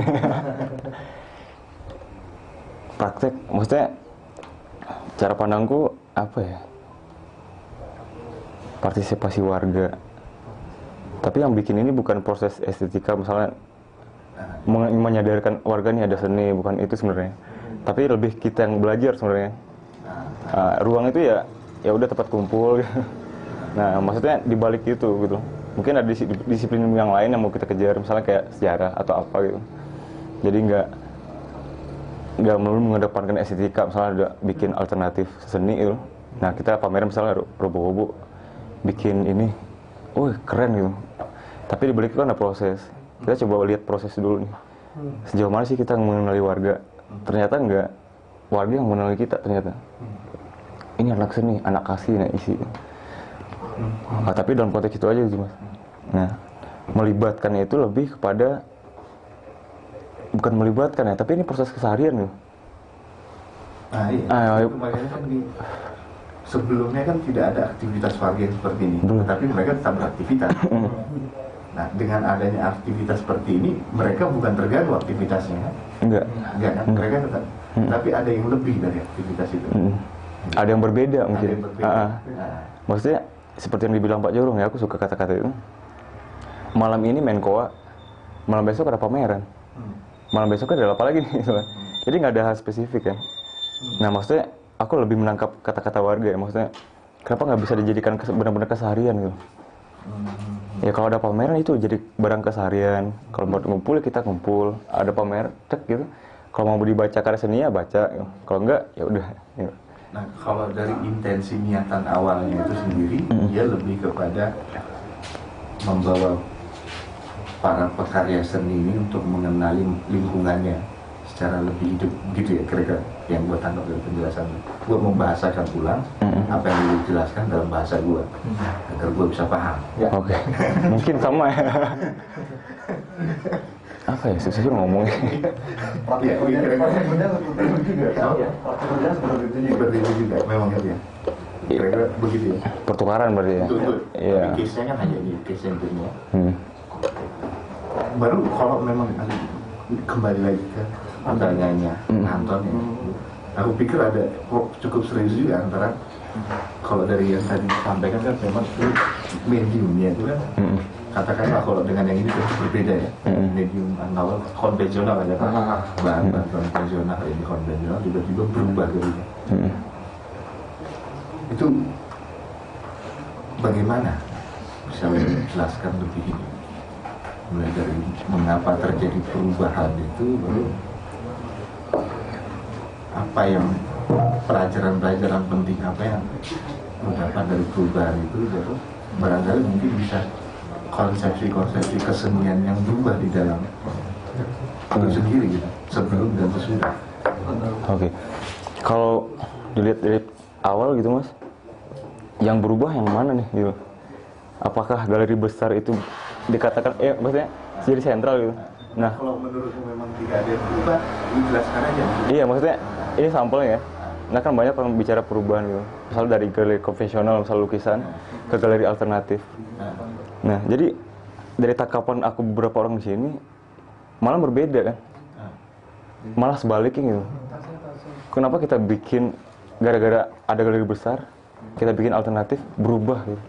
Praktek, maksudnya cara pandangku apa ya? Partisipasi warga. Tapi yang bikin ini bukan proses estetika, misalnya menyadarkan warga ini ada seni, bukan itu sebenarnya. Tapi lebih kita yang belajar sebenarnya. Ruang itu ya udah tempat kumpul. Nah, maksudnya dibalik itu gitu. Mungkin ada disiplin yang lain yang mau kita kejar, misalnya kayak sejarah atau apa gitu. Jadi nggak melulu mengedepankan estetika, misalnya ada bikin alternatif seni gitu. Nah, kita pameran misalnya robo-robo bikin ini, keren gitu. Tapi dibalik itu kan ada proses. Kita coba lihat proses dulu nih. Sejauh mana sih kita mengenali warga? Ternyata enggak. Warga yang mengenali kita ternyata. Ini anak seni, anak kasih, nah isi. Tapi dalam konteks itu aja sih mas. Nah, melibatkannya itu lebih kepada bukan melibatkan ya, tapi ini proses keseharian loh. Iya. Kemarin kan sebelumnya kan tidak ada aktivitas warga yang seperti ini, tapi mereka tetap beraktivitas. Nah, dengan adanya aktivitas seperti ini, mereka bukan terganggu aktivitasnya kan? Enggak kan? Mereka tetap. Tapi ada yang lebih dari aktivitas itu. Ada yang berbeda mungkin. Ada yang berbeda. Maksudnya seperti yang dibilang Pak Jorong ya, aku suka kata-kata itu. Malam ini main koa, malam besok ada pameran. Malam besok ada apa lagi nih? Jadi nggak ada hal spesifik kan. Nah, maksudnya aku lebih menangkap kata-kata warga ya. Maksudnya kenapa nggak bisa dijadikan benar-benar keseharian gitu? Ya kalau ada pameran itu jadi barang keseharian. Kalau mau ngumpul kita ngumpul. Ada pameran, cek gitu. Kalau mau dibaca karya seni ya baca, kalau enggak ya udah. Nah, kalau dari intensi niatan awalnya itu sendiri, dia lebih kepada membawa para pekarya seni ini untuk mengenali lingkungannya secara lebih hidup, gitu ya kira-kira yang gue tangkap dari penjelasan. Gue membahasakan ulang apa yang dijelaskan dalam bahasa gue, agar gue bisa paham. Ya. Oke, mungkin sama ya. Apa ya, susah ngomongnya. Praktek kerja seperti itu juga. Memang gitu ya. Kira-kira begitu ya. Pertukaran berarti ya. Iya. Case-nya kan hanya di case yang dunia. Baru kalau memang kembali lagi ke pertanyaannya Anton ya. Aku pikir ada cukup serius juga antara kalau dari yang tadi disampaikan kan memang itu mediumnya itu kan. Katakanlah kalau dengan yang ini tentu berbeda ya. Medium awal konvensional aja kan. Bahan-bahan konvensional ini konvensional tiba-tiba berubah jadinya. Itu bagaimana bisa menjelaskan lebih ini? Mulai dari mengapa terjadi perubahan itu, lalu apa yang pelajaran-pelajaran penting apa yang mendapat dari perubahan itu, lalu barangkali mungkin bisa konsepsi-konsepsi kesenian yang berubah di dalam itu sendiri gitu, sebelum dan sesudah. Oke. Kalau dilihat dari awal gitu Mas, yang berubah yang mana nih gitu? Apakah galeri besar itu dikatakan maksudnya jadi sentral gitu? Nah, kalau menurutmu memang tidak ada yang berubah, dijelaskan aja. Iya, maksudnya ini sampelnya ya. Nah kan banyak orang bicara perubahan gitu. Misal dari galeri konvensional, misal lukisan, ke galeri alternatif. Nah, jadi dari tangkapan aku beberapa orang di sini malah berbeda kan. Malah sebaliknya gitu. Kenapa kita bikin gara-gara ada galeri besar, kita bikin alternatif berubah gitu.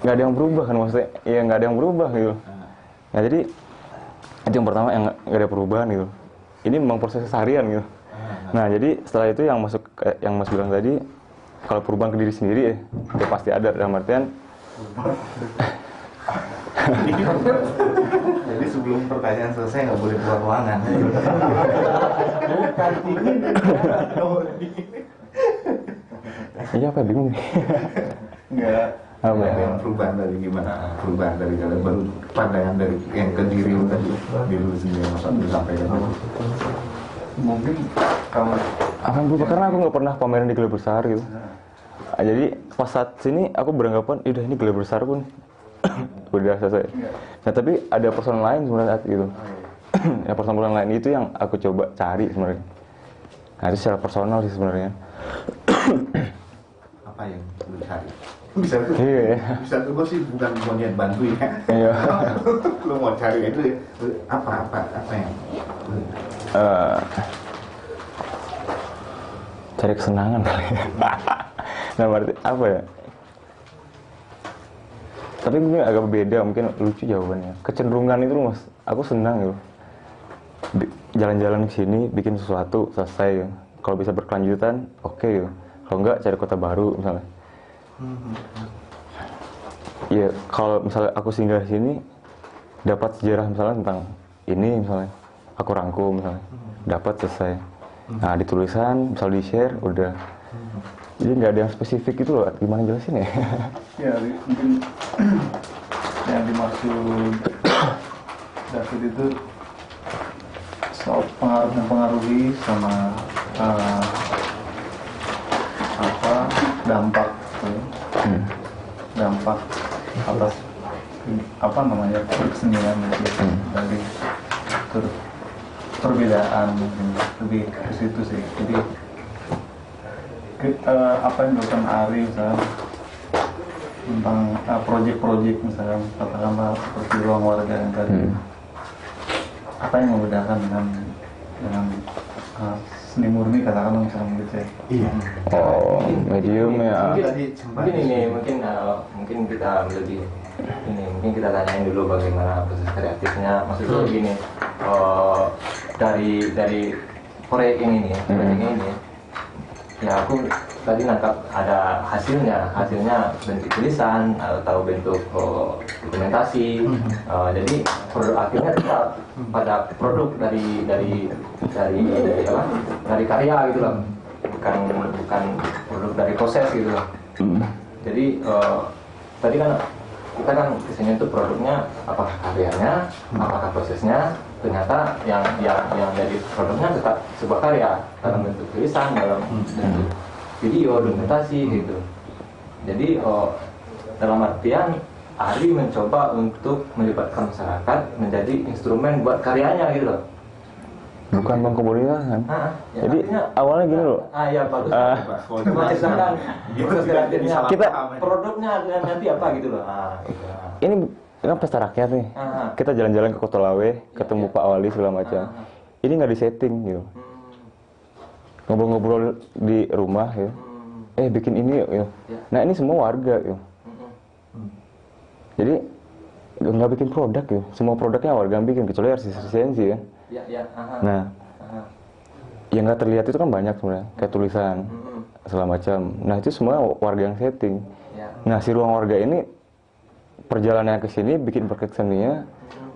Nggak ada yang berubah kan maksudnya. Iya, nggak ada yang berubah gitu. Nah, jadi itu yang pertama yang nggak ada perubahan gitu. Ini memang proses harian gitu. Nah, jadi setelah itu yang masuk yang Mas bilang tadi, kalau perubahan ke diri sendiri ya pasti ada dalam artian. Jadi sebelum pertanyaan selesai nggak boleh keluar ruangan. Iya apa bingung nih? Enggak. Apa ya? Yang perubahan dari gimana? Perubahan dari kalian baru pandangan dari yang ke diri lu tadi, diri lu sendiri yang Mas sampaikan. Mungkin kalau Apa yang berubah? Karena aku nggak pernah pameran di galeri besar gitu. Jadi pas saat sini aku beranggapan, udah ini galeri besar pun udah selesai. Nah tapi ada personal lain sebenarnya saat itu. Ya personal lain itu yang aku coba cari sebenarnya. Nah itu secara personal sih sebenarnya. Apa yang lu cari? Bisa tuh. Iya. Bisa tuh, gue sih bukan mau niat bantu ya. Iya. Lu mau cari itu apa yang? Cari kesenangan kali ya. Nah berarti apa ya? Tapi mungkin agak beda, mungkin lucu jawabannya. Kecenderungan itu Mas, aku senang gitu. Jalan-jalan ke sini, bikin sesuatu, selesai. Kalau bisa berkelanjutan, oke gitu. Kalau enggak, cari kota baru misalnya. Iya, kalau misalnya aku singgah di sini, dapat sejarah misalnya tentang ini misalnya, aku rangkum misalnya, dapat selesai. Nah di tulisan, misal di share, udah. Jadi nggak ada yang spesifik gitu loh, gimana jelasin ya? ya mungkin yang dimaksud David itu soal mempengaruhi sama dampak dampak atas kesenian dari perbedaan mungkin lebih ke situ sih. Jadi apa yang dilakukan Ari misalnya tentang proyek-proyek misalnya katakanlah seperti ruang warga yang tadi, apa yang membedakan dengan seni murni katakanlah misalnya gitu ya. Iya. Oh, medium ya. Mungkin kita lebih mungkin kita tanyain dulu bagaimana proses kreatifnya. Maksudnya begini, dari proyek ini ya, ya aku tadi nangkap ada hasilnya bentuk tulisan atau bentuk dokumentasi. Jadi produk akhirnya tetap pada produk dari karya gitu loh, bukan produk dari proses gitu loh. Jadi tadi kan kita kan kesini untuk produknya, apakah karyanya, apakah prosesnya. Ternyata yang dari produknya tetap sebuah karya dalam bentuk tulisan, dalam bentuk video, dokumentasi gitu. Jadi dalam artian Ari mencoba untuk melibatkan masyarakat menjadi instrumen buat karyanya gitu loh. Bukan bang komunitas kan? Ya, jadi artinya, awalnya gini loh. Ya bagus. Menceritakan proses kreatifnya, Kita produknya nanti apa gitu loh. Gitu. Ini kan pesta rakyat nih. Kita jalan-jalan ke Kota Lawe, ketemu Pak Wali segala macam. Ini nggak disetting gitu. Ngobrol-ngobrol di rumah ya. Bikin ini yuk. Nah ini semua warga yuk. Jadi nggak bikin produk yuk. Semua produknya warga bikin, kecuali artis-artisensi ya. Nah, yang nggak terlihat itu kan banyak sebenarnya, kayak tulisan segala macam. Nah itu semua warga yang setting. Nah si ruang warga ini perjalanan ke sini bikin praktek seninya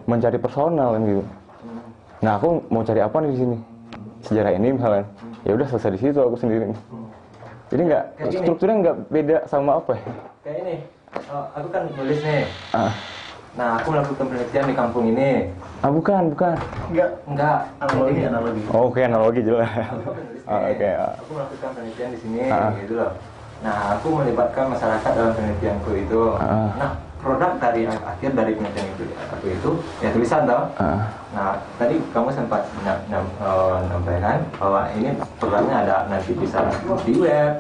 mencari personal kan gitu. Nah aku mau cari apa nih di sini? Sejarah ini misalnya. Ya udah selesai di situ aku sendiri. Jadi nggak strukturnya nggak beda sama apa ya? Kayak ini, aku kan nulis nih. Nah aku melakukan penelitian di kampung ini. Bukan. Enggak. Analogi. Oh, oke, analogi jelas. Oke. Aku melakukan penelitian di sini, gitu loh. Nah aku melibatkan masyarakat dalam penelitianku itu. Nah produk dari akhir dari penelitian itu ya tulisan toh. Nah tadi kamu sempat menyampaikan bahwa ini produknya ada nanti bisa di web,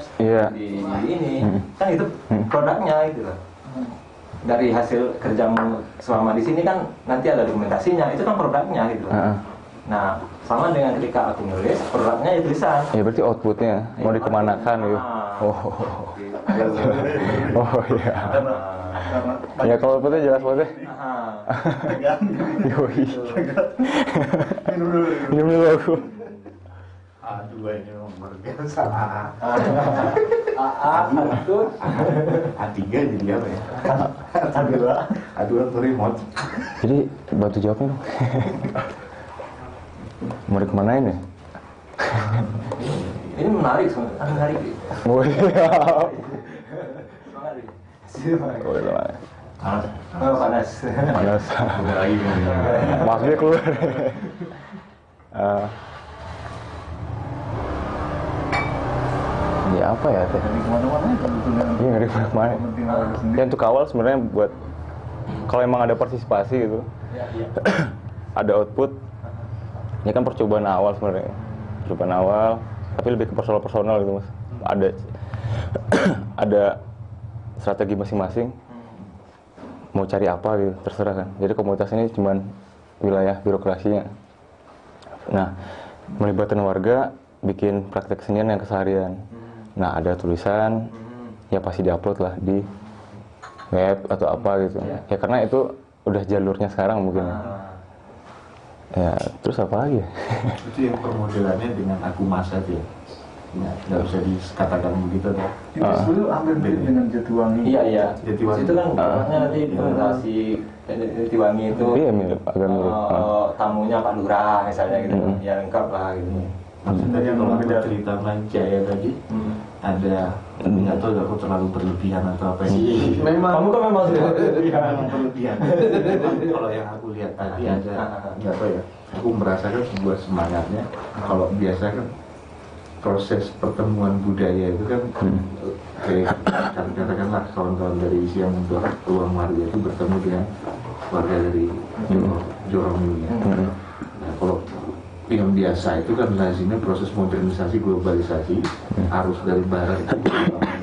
di ini kan itu produknya itu loh. Dari hasil kerjamu selama di sini kan nanti ada dokumentasinya, itu kan produknya gitu. Nah sama dengan ketika aku nulis produknya ya tulisan. Ya berarti outputnya mau dikemanakan gitu. Oh iya. Ya kalau outputnya jelas banget. Minum dulu aku. Aduh ini nomor biasa. A3 jadi apa ya? Aduh remote. Jadi bantu jawabnya dong. Mau dikemanain ya? Ini menarik sebenarnya, menarik. Oh iya. Panas. Udah lagi kan. Maksudnya keluar. Ya apa ya teh? Jadi kemana-mana kan betulnya. Iya nggak ada kemana. Ya untuk awal sebenarnya buat kalau emang ada partisipasi gitu, ada output. Ini kan percobaan awal sebenarnya, percobaan awal, tapi lebih ke personal gitu mas. Ada strategi masing-masing. Mau cari apa gitu, terserah kan. Jadi komunitas ini cuman wilayah birokrasinya. Nah, melibatkan warga, bikin praktek kesenian yang keseharian. Nah, ada tulisan, ya pasti diupload lah di web atau apa gitu. Ya karena itu udah jalurnya sekarang mungkin. Ya, terus apa lagi? Itu yang permodelannya dengan aku masa dia. Nggak bisa dikatakan begitu kan? Itu sebenarnya hampir mirip dengan Jatiwangi. Iya. Jatiwangi. Itu kan produknya nanti implementasi Jatiwangi itu. Iya mirip, agak mirip. Tamunya Pak Lurah misalnya gitu, ya lengkap lah gitu. Maksudnya kalau aku cerita Jaya tadi, ada nggak tahu aku terlalu berlebihan atau apa ini. Kamu kan memang sudah Memang berlebihan. Memang kalau yang aku lihat tadi ada nggak tahu ya. Aku merasakan sebuah semangatnya. Kalau biasa kan proses pertemuan budaya itu kan kayak katakanlah kawan-kawan dari Siang untuk ruang warga itu bertemu dengan warga dari Jorong ini. Nah, kalau yang biasa itu kan lazimnya proses modernisasi globalisasi arus dari barat itu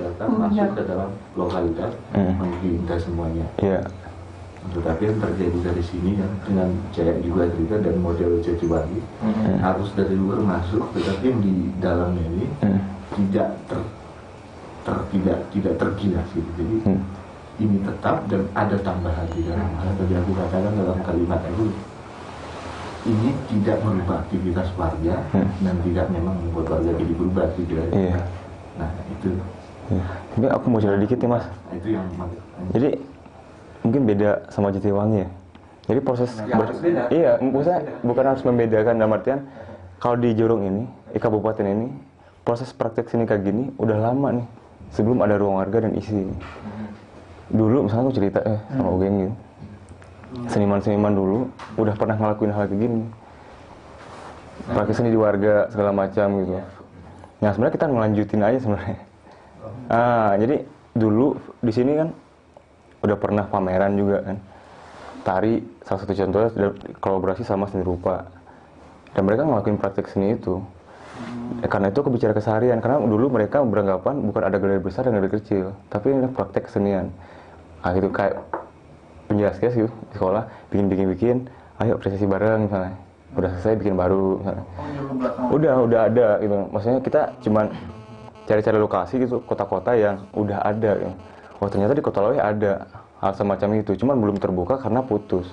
datang masuk ke dalam lokalitas mengintai semuanya. Tetapi yang terjadi dari sini kan dengan Jaya juga cerita dan model Jatiwangi harus dari luar masuk, tetapi yang di dalamnya ini tidak tergilas gitu. Jadi ini tetap dan ada tambahan di dalam. Tadi aku katakan dalam kalimat itu, ini tidak merubah aktivitas warga dan tidak memang membuat warga jadi berubah gitu. Nah itu. Ya. Tapi aku mau cerita dikit nih Mas. Nah, itu yang Jadi mungkin beda sama Jatiwangi ya. Jadi proses iya, maksudnya bukan harus membedakan, dalam artian kalau di Jorong ini, di kabupaten ini, proses praktek seni kayak gini udah lama nih, sebelum ada ruang warga dan isi. Dulu misalnya aku cerita sama Ugeng gitu, seniman-seniman dulu udah pernah ngelakuin hal kayak gini, praktek seni di warga segala macam gitu. Nah sebenarnya kita ngelanjutin aja sebenarnya. Jadi dulu di sini kan udah pernah pameran juga kan. Tari salah satu contohnya sudah kolaborasi sama seni rupa. Dan mereka ngelakuin praktek seni itu. Karena itu aku bicara keseharian, karena dulu mereka beranggapan bukan ada galeri besar dan galeri kecil, tapi ini praktek kesenian. Gitu kayak penjelaskan gitu di sekolah, bikin, ayo apresiasi bareng misalnya. Udah selesai bikin baru misalnya. Udah ada gitu. Maksudnya kita cuman cari-cari lokasi gitu, kota-kota yang udah ada gitu. Oh ternyata di Kota Laweh ada hal semacam itu, cuman belum terbuka karena putus.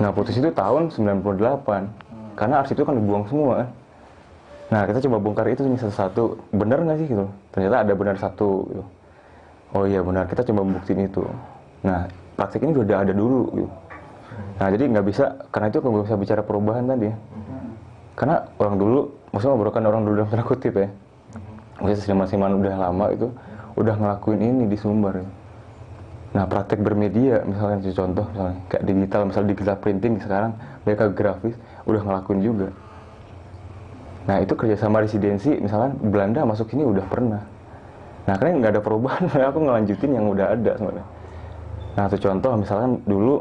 Nah putus itu tahun 98, karena arsip itu kan dibuang semua kan. Nah kita coba bongkar itu nih satu-satu, benar nggak sih gitu? Ternyata ada benar satu gitu. Oh iya benar, kita coba membuktiin itu. Nah praktek ini udah ada dulu gitu. Nah jadi nggak bisa, karena itu nggak bisa bicara perubahan tadi ya. Karena orang dulu, maksudnya ngobrolkan orang dulu dalam tanda kutip ya. Maksudnya seniman-seniman udah lama itu, udah ngelakuin ini di Sumbar ya. Nah praktek bermedia misalnya contoh misalnya kayak digital printing sekarang mereka grafis udah ngelakuin juga. Nah itu kerjasama residensi misalnya Belanda masuk sini udah pernah. Nah karena nggak ada perubahan, aku ngelanjutin yang udah ada sebenarnya. Nah satu contoh misalnya dulu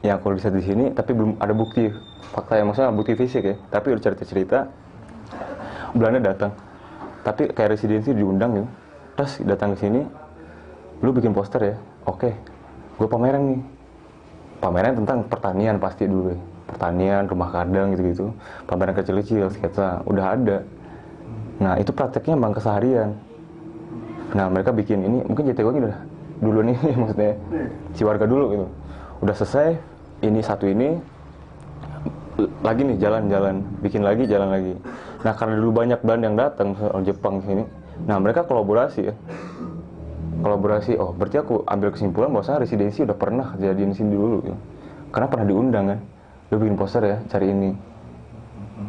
yang aku riset di sini tapi belum ada bukti fakta yang maksudnya bukti fisik ya, tapi udah cerita Belanda datang, tapi kayak residensi diundang gitu, terus datang ke sini, lu bikin poster ya. Oke, gue pameran nih. Pameran tentang pertanian pasti dulu ya. Pertanian, rumah kadang gitu-gitu. Pameran kecil-kecil, sketsa, udah ada. Nah, itu prakteknya emang keseharian. Nah, mereka bikin ini, mungkin Jatiwangi udah dulu nih, maksudnya si warga dulu gitu. Udah selesai, ini satu ini, lagi nih jalan-jalan, bikin lagi, jalan lagi. Nah, karena dulu banyak brand yang datang, misalnya Jepang sini. Nah, mereka kolaborasi ya. Kolaborasi, oh berarti aku ambil kesimpulan bahwa residensi udah pernah kejadian di sini dulu gitu. Karena pernah diundang kan, lu bikin poster ya, cari ini.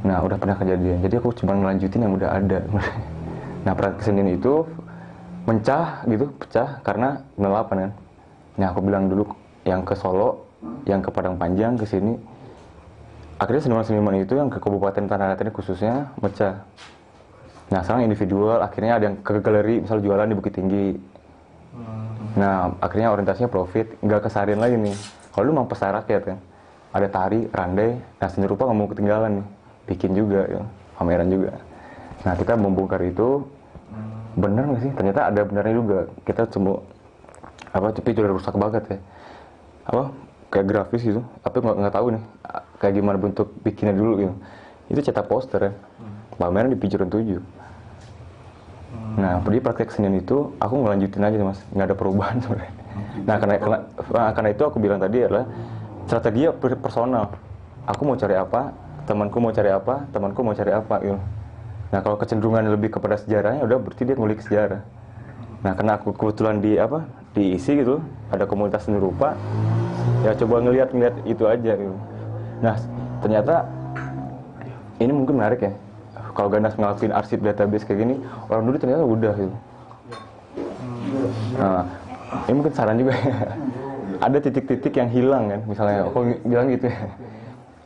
Nah udah pernah kejadian, jadi aku cuma ngelanjutin yang udah ada. Nah praktek kesenian itu pecah karena 98 kan. Nah aku bilang dulu yang ke Solo, yang ke Padang Panjang, ke sini. Akhirnya seniman-seniman itu yang ke Kabupaten Tanah Datar pecah. Nah sekarang individual, akhirnya ada yang ke galeri, misal jualan di Bukit Tinggi. Nah, akhirnya orientasinya profit, nggak keseharian lagi nih. Kalau lu memang pesta rakyat kan, ada tari, randai, nah seni rupa nggak mau ketinggalan nih, bikin juga, ya, pameran juga. Nah, kita membongkar itu, bener nggak sih? Ternyata ada benarnya juga. Kita cuma tapi itu udah rusak banget ya. Kayak grafis gitu, tapi nggak tahu nih, kayak gimana bentuk bikinnya dulu gitu. Itu cetak poster ya, pameran di Pijuran 7. Nah, di praktek kesenian itu aku ngelanjutin aja mas, nggak ada perubahan sebenarnya. Nah, karena itu aku bilang tadi adalah strategi personal. Aku mau cari apa, temanku mau cari apa, temanku mau cari apa gitu. Nah, kalau kecenderungan lebih kepada sejarahnya, udah berarti dia ngulik sejarah. Nah, karena aku kebetulan diisi gitu, ada komunitas seni rupa, ya coba ngelihat itu aja gitu. Nah, ternyata ini mungkin menarik ya. Kalau Ganas ngelakuin arsip database kayak gini, orang dulu ternyata udah gitu. Nah, ini mungkin saran juga ya. Ada titik-titik yang hilang kan, misalnya aku bilang gitu ya.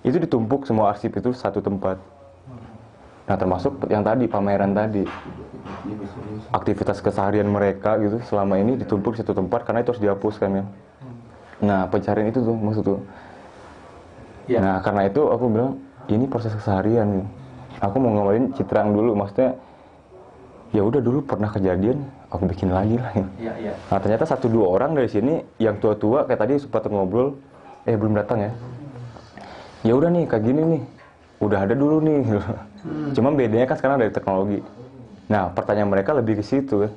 Itu ditumpuk semua arsip itu satu tempat. Nah, termasuk yang tadi, pameran tadi. Aktivitas keseharian mereka gitu selama ini ditumpuk di satu tempat karena itu harus dihapuskan ya. Nah, pencarian itu tuh maksud tuh. Nah, karena itu aku bilang, ini proses keseharian nih. Aku mau ngomongin citraan dulu, maksudnya ya udah dulu pernah kejadian, aku bikin lagi lah. Iya. Nah ternyata 1-2 orang dari sini yang tua-tua kayak tadi sempat ngobrol, belum datang ya. Ya udah nih kayak gini nih, udah ada dulu nih. Cuma bedanya kan sekarang dari teknologi. Nah pertanyaan mereka lebih ke situ ya.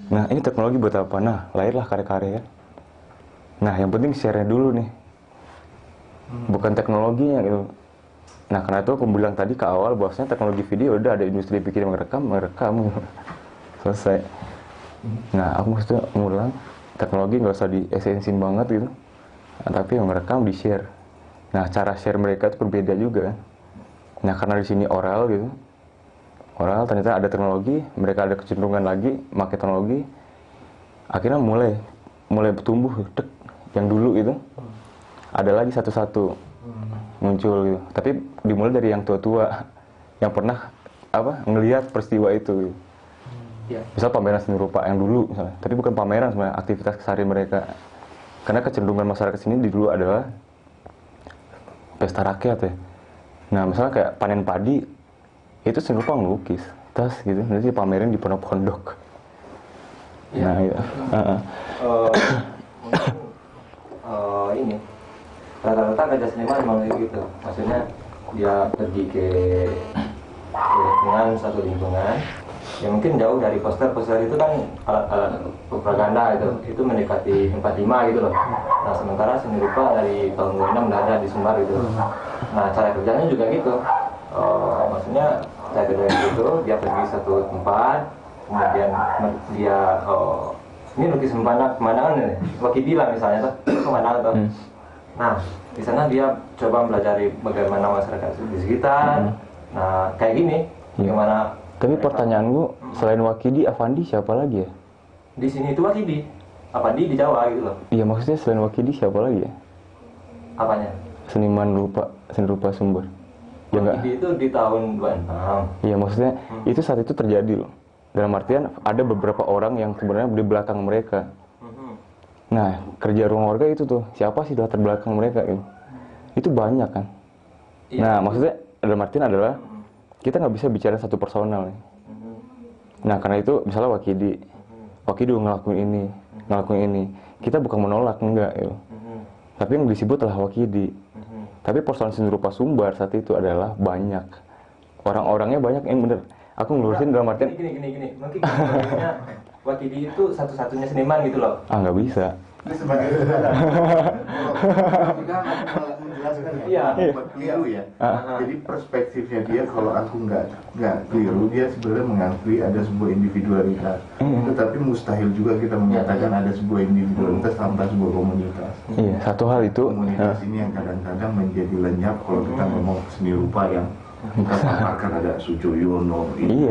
Nah ini teknologi buat apa? Nah lahirlah karya-karya ya. Nah yang penting share-nya dulu nih, bukan teknologinya gitu. Nah karena itu aku bilang tadi ke awal bahwasanya teknologi video udah ada industri bikin merekam selesai. Nah aku maksudnya ngulang teknologi nggak usah di-esensin banget gitu, nah, tapi yang merekam di share. Nah cara share mereka itu berbeda juga. Nah karena di sini oral gitu, oral ternyata ada teknologi, mereka ada kecenderungan lagi pakai teknologi, akhirnya mulai bertumbuh yang dulu itu ada lagi satu-satu muncul gitu. Tapi dimulai dari yang tua-tua yang pernah ngelihat peristiwa itu gitu. Misal pameran seni rupa yang dulu misalnya, tapi bukan pameran sebenarnya, aktivitas keseharian mereka. Karena kecenderungan masyarakat sini di dulu adalah pesta rakyat ya. Nah misalnya kayak panen padi itu seni rupa ngelukis tas gitu, nanti dipamerin di pondok-pondok. Nah iya. Ini rata-rata kerja seniman memang gitu, maksudnya dia pergi ke lingkungan, satu lingkungan ya mungkin jauh dari poster itu kan alat-alat propaganda itu mendekati 45 gitu loh. Nah sementara seni rupa dari tahun 26 udah ada di Sumbar gitu. Nah cara kerjanya juga gitu, maksudnya cara kerjanya gitu, dia pergi satu tempat, kemudian dia ini lukis pemandangan nih, Wakidi lah misalnya tuh, pemandangan tuh. Nah di sana dia coba mempelajari bagaimana masyarakat di sekitar. Nah kayak gini, bagaimana. Tapi pertanyaanku, selain Wakidi, Avandi siapa lagi ya? Di sini itu Wakidi, Avandi di Jawa gitu loh. Iya maksudnya selain Wakidi siapa lagi ya? Apanya? Seni rupa Sumber. Ya enggak? Wakidi itu di tahun 26. Iya maksudnya itu saat itu terjadi loh. Dalam artian ada beberapa orang yang sebenarnya di belakang mereka. Nah kerja ruang warga itu tuh, siapa sih di latar belakang mereka gitu? Itu banyak kan? Nah maksudnya dalam artian adalah kita nggak bisa bicara satu personal nih. Nah karena itu misalnya Wakidi ngelakuin ini, kita bukan menolak enggak ya. Tapi yang disebut adalah Wakidi. Tapi persoalan seni rupa Sumbar saat itu adalah banyak, orang-orangnya banyak yang bener. Aku ngelurusin dalam artian gini. Mungkin Wakidi itu satu-satunya seniman gitu loh. nggak bisa. Ini sebagai kita menjelaskan ya, buat keliru ya. Jadi perspektifnya dia kalau aku nggak keliru, dia sebenarnya mengakui ada sebuah individualitas. Tetapi mustahil juga kita menyatakan ada sebuah individualitas tanpa sebuah komunitas. Iya, satu hal itu. Komunitas ini yang kadang-kadang menjadi lenyap kalau kita ngomong seni rupa yang kita paparkan ada Sujoyono ini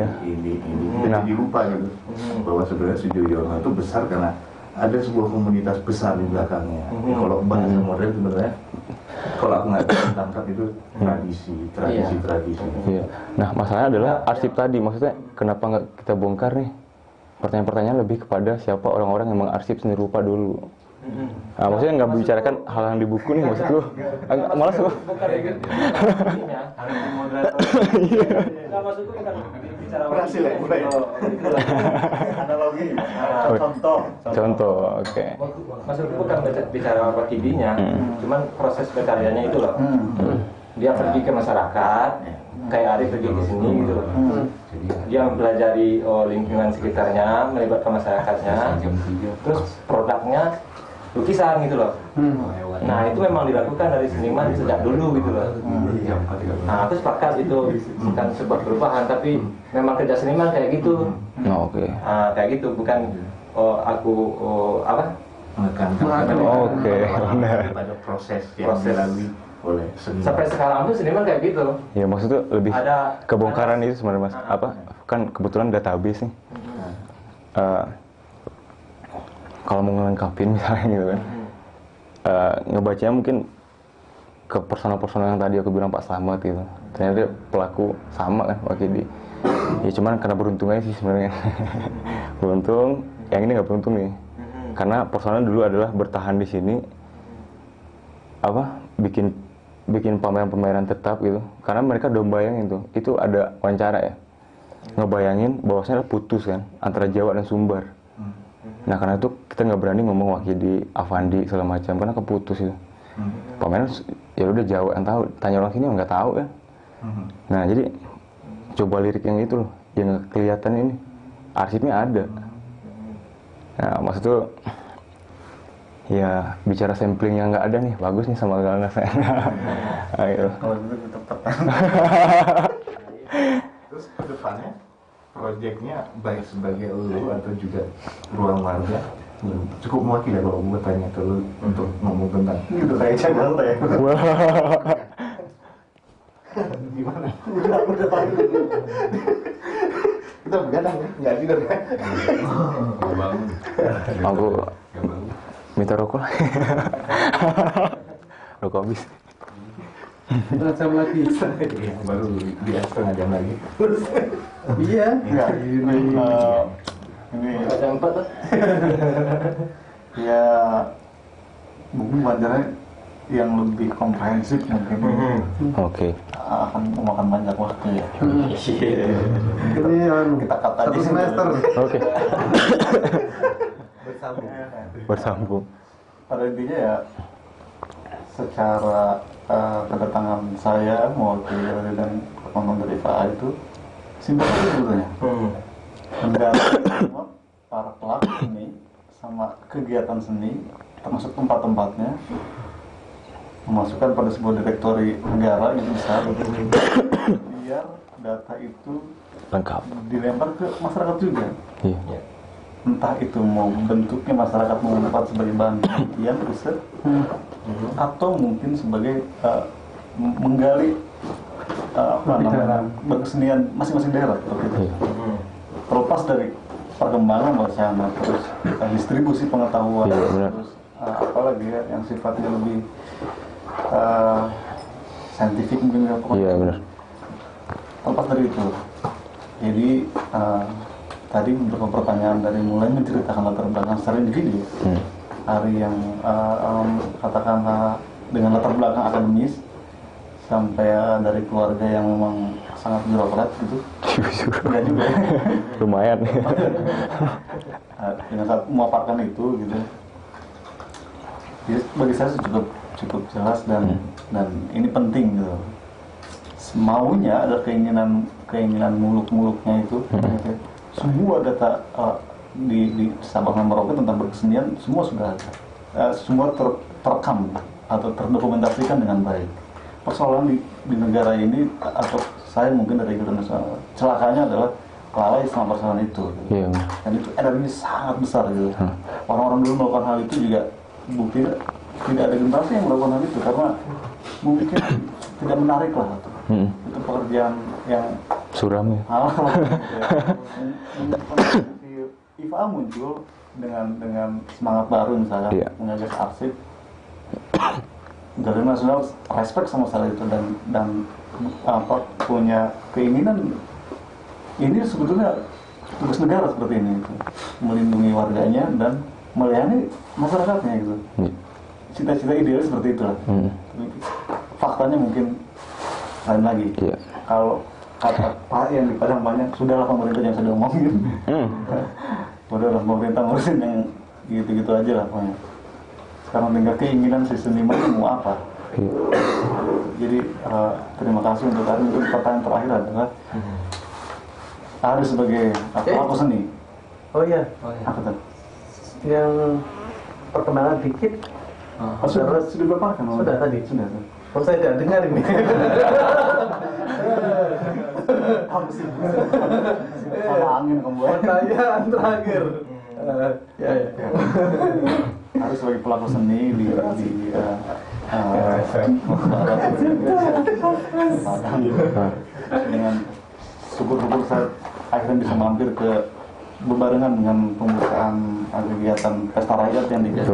kita jadi lupa gitu bahwa sebenarnya Sujoyono itu besar karena ada sebuah komunitas besar di belakangnya. Kalau bahasa modern sebenarnya kalau aku nggak tangkap itu tradisi. Iya. Nah masalahnya adalah arsip tadi, maksudnya kenapa nggak kita bongkar nih? Pertanyaan-pertanyaan lebih kepada siapa orang-orang yang mengarsip seni rupa dulu. Nah, maksudnya nggak membicarakan hal yang di buku nih, maksudku malah suka. Nggak maksudku bukan bicara berhasil ya, mulai analogi, contoh, oke. Maksudku bukan bicara Wakidinya, cuman proses berkaryanya itu loh. Dia pergi ke masyarakat, kayak Arif pergi ke sini gitu loh. Dia mempelajari lingkungan sekitarnya, melibatkan masyarakatnya, terus produknya lukisan gitu loh. Nah itu memang dilakukan dari seniman sejak dulu gitu loh. Nah aku sepakat itu bukan sebuah perubahan, tapi memang kerja seniman kayak gitu. Oke. Nah, kayak gitu, bukan Oke, pada proses yang dilalui oleh seniman. Sampai sekarang tuh seniman kayak gitu. Ya maksudnya lebih Ada kebongkaran itu sebenarnya mas. Kan kebetulan database nih. Kalau mau ngelengkapin misalnya gitu kan, ngebacanya mungkin ke personal-personal yang tadi aku bilang Pak Slamet gitu. Ternyata pelaku sama kan Wakidi. Ya cuman karena beruntung aja sih sebenarnya. Beruntung, yang ini nggak beruntung nih. Karena personalnya dulu adalah bertahan di sini, bikin pameran-pameran tetap gitu. Karena mereka udah bayangin tuh, itu ada wawancara ya, ngebayangin bahwasanya putus kan antara Jawa dan Sumbar. Nah karena itu kita nggak berani ngomong Wakidi, Avandi segala macam karena keputus itu. Pameran ya udah Jawa yang tahu, tanya orang sini nggak tahu kan. Nah jadi coba lirik yang itu loh, yang kelihatan ini arsipnya ada. Nah maksud tuh ya bicara sampling yang nggak ada nih, bagus nih sama Galnas. Ayo. Kalau gitu tetap tertahan. Terus ke depannya proyeknya baik sebagai lu atau juga ruang warga cukup mewakili ya kalau gue tanya ke lu untuk ngomong tentang Ini udah kayak Jakarta ya. gimana? Udah tahu. Kita begadang ya, nggak tidur ya. Gak bangun. Aku Gak bangun. minta rokok. Rokok habis. Setengah jam lagi. Iya, baru dia setengah jam lagi. Iya. Enggak, ini Ada 4 lah. ya mungkin wajarnya yang lebih komprehensif mungkin Oke. akan memakan banyak waktu ya. Ini Kita kata satu semester. Oke. Bersambung. Bersambung. Pada intinya ya secara kedatangan saya mewakili dan teman-teman dari FA itu simpel aja sebetulnya. Negara semua para pelaku seni sama kegiatan seni termasuk tempat-tempatnya memasukkan pada sebuah direktori negara yang besar biar data itu Lengkap. dilempar ke masyarakat juga. Iya. Entah itu mau bentuknya masyarakat menganggap sebagai bahan penelitian riset atau mungkin sebagai menggali berkesenian masing-masing daerah seperti itu. Terlepas dari perkembangan wacana terus distribusi pengetahuan Iya, benar. terus apalagi ya yang sifatnya lebih saintifik mungkin ya pokoknya. Iya benar. Terlepas dari itu, jadi tadi beberapa pertanyaan dari mulai menceritakan latar belakang secara individu ya. Hari yang katakanlah dengan latar belakang akademis sampai dari keluarga yang memang sangat birokrat gitu. Enggak juga ya. Lumayan. Dengan saat memaparkan itu gitu. Jadi bagi saya cukup jelas dan ini penting gitu. Maunya ada keinginan muluk-muluknya itu. Gitu. Semua data di Sabang dan Merauke tentang berkesenian semua sudah ada. Semua terekam atau terdokumentasikan dengan baik. Persoalan di negara ini atau saya mungkin dari Indonesia celakanya adalah lalai sama persoalan itu. Gitu. Iya. Dan itu energinya sangat besar gitu. Orang-orang dulu melakukan hal itu juga bukti tidak ada generasi yang melakukan hal itu karena mungkin tidak menarik lah itu. Itu pekerjaan yang Suram ya. IFA muncul dengan semangat baru misalnya Iya. mengajar arsip dari nasional respect sama saya itu dan punya keinginan ini sebetulnya tugas negara seperti ini gitu. Melindungi warganya dan melayani masyarakatnya gitu. Iya. Cita-cita ideal seperti itu lah. Faktanya mungkin lain lagi. Iya. Kalau kata Pak yang di Padang banyak, sudahlah pemerintah yang sudah ngomongin. Udahlah pemerintah ngurusin yang gitu-gitu aja lah pokoknya. Sekarang tinggal keinginan si seniman mau apa. Iya. Jadi terima kasih untuk hari itu. Pertanyaan terakhir adalah Ari sebagai pelaku seni. Oh iya. Apa tuh? Yang perkembangan dikit. Sudah berpakan? Sudah tadi. Sudah. Oh saya tidak dengar ini. Sama angin kamu. Pertanyaan terakhir. Ya. Harus sebagai pelaku seni di Padang dengan syukur-syukur saya akhirnya bisa mampir ke berbarengan dengan pembukaan kegiatan pesta rakyat yang digagas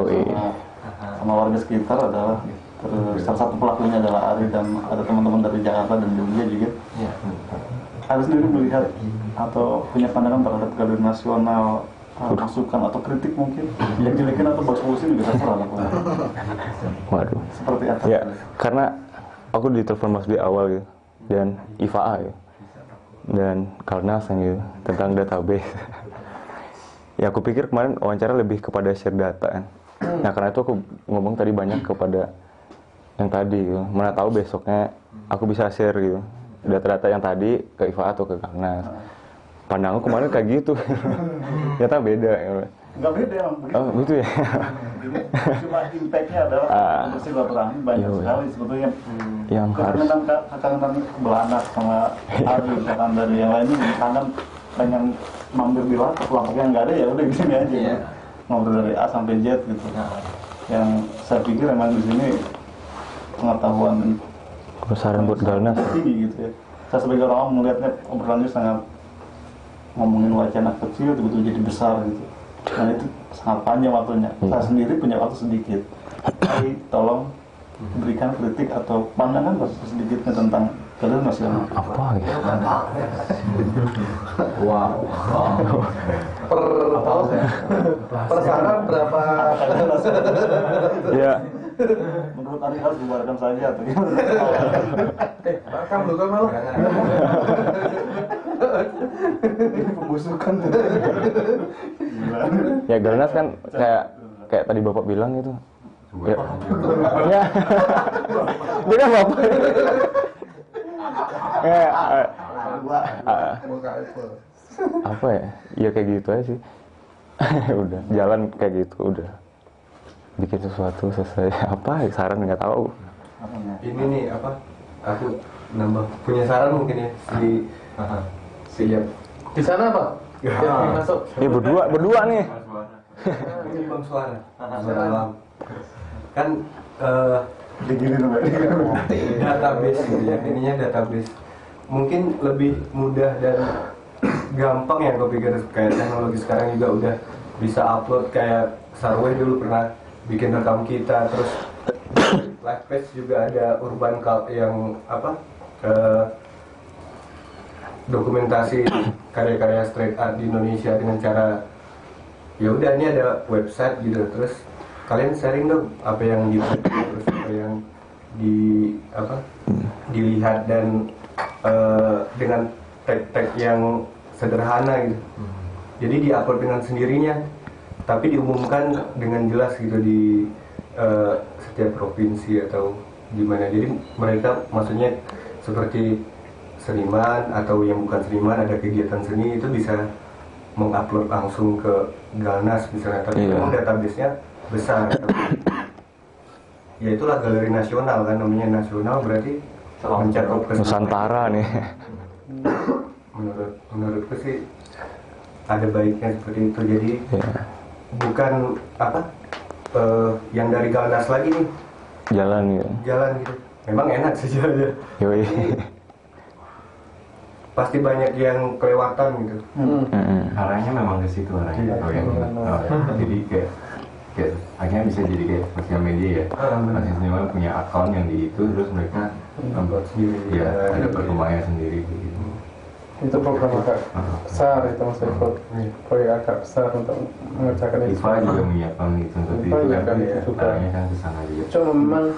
sama warga sekitar adalah terus salah satu pelakunya adalah Ari dan ada teman-teman dari Jakarta dan Jogja juga. Ari sendiri melihat atau punya pandangan terhadap galeri nasional masukan atau kritik mungkin yang jelekin atau bagus-bagusin juga terserah lah. Waduh. Seperti apa? Ya, karena aku ditelepon Mas di awal gitu dan IFA ya. Dan karena gitu tentang database. Ya aku pikir kemarin wawancara lebih kepada share data kan. Nah karena itu aku ngomong tadi banyak kepada yang tadi gitu. Mana tahu besoknya aku bisa share gitu data-data yang tadi ke IFA atau ke Karnas. Pandanganku kemarin kayak gitu. Ternyata beda ya. nggak beda emang begitu. Oh gitu ya. Jadi cuma impact-nya adalah untuk silaturahmi banyak sekali sebetulnya. Yang harus Kangen belanak sama Ari misalkan dari yang lainnya kangen pengen mampir di warteg yang nggak ada ya udah di sini aja. Ngobrol dari A sampai Z gitu. Yang saya pikir emang di sini pengetahuan kebesaran buat Galnas tinggi gitu ya. Saya sebagai orang melihatnya obrolannya sangat ngomongin wacana kecil betul jadi besar gitu. Dan itu sangat panjang waktunya. Saya sendiri punya waktu sedikit. Jadi tolong berikan kritik atau pandangan sedikitnya tentang kalian nasional. apa gitu. Wow. Per saran berapa? Ya, Menurut Ari harus dibubarkan saja atau gimana? Rekam lu kan malah. Ini pembusukan. ya Galnas kan kayak tadi Bapak bilang gitu. Coba Ya. Dia kan Bapak. Ya, apa ya? Ya kayak gitu aja sih. Udah, jalan kayak gitu, udah. Bikin sesuatu selesai. Apa? Saran nggak tahu. Ini nih apa? Aku nambah punya saran mungkin ya siap. Di sana Pak. Biar masuk. Ya berdua nih. Ini Bang Suara. Salam. Kan database gitu ya. Ininya database. Mungkin lebih mudah dan gampang ya gue pikir kayak teknologi sekarang juga udah bisa upload kayak Sarwe dulu pernah bikin rekam kita terus live page juga ada urban yang apa dokumentasi karya-karya street art di Indonesia dengan cara ya udah ini ada website gitu terus kalian sharing dong apa yang gitu terus apa yang dilihat dan dengan tag-tag yang sederhana gitu jadi diupload dengan sendirinya tapi diumumkan dengan jelas gitu di setiap provinsi atau gimana jadi mereka maksudnya seperti seniman atau yang bukan seniman ada kegiatan seni itu bisa mengupload langsung ke Galnas misalnya tapi memang database-nya besar ya itulah galeri nasional kan namanya nasional berarti mencakup Nusantara nih. menurutku sih ada baiknya seperti itu jadi bukan apa yang dari Galnas lagi nih Jalan gitu. jalan gitu memang enak sih jalannya Yoi. pasti banyak yang kelewatan gitu arahnya memang ke situ arahnya jadi kayak akhirnya bisa jadi kayak sosial media ya masing-masing punya akun yang di itu terus mereka membuat sendiri ya ada perkembangannya sendiri gitu. Itu program agak besar itu Mas Eko, proyek agak besar untuk mengerjakan itu. IPA juga menyiapkan itu untuk itu kan arahnya kan ke sana juga. Cuma memang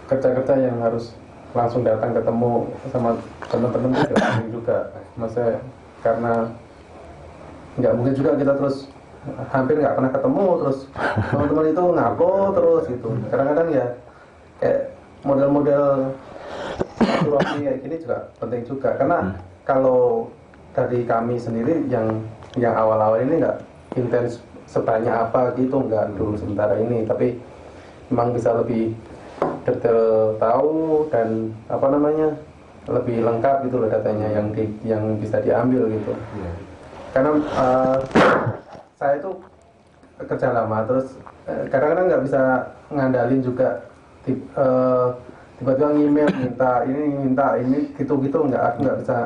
kerja-kerja yang harus langsung datang ketemu sama teman-teman itu penting juga, maksudnya karena nggak mungkin juga kita terus hampir nggak pernah ketemu terus teman-teman itu ngapo terus gitu. Kadang-kadang ya kayak model-model silaturahmi kayak gini juga penting juga karena kalau dari kami sendiri yang awal-awal ini nggak intens sebanyak apa gitu nggak dulu sementara ini tapi memang bisa lebih detail tahu dan apa namanya lebih lengkap gitu loh datanya yang bisa diambil gitu karena saya itu kerja lama terus kadang-kadang nggak bisa ngandalin juga tiba-tiba ngemail minta ini gitu-gitu aku nggak bisa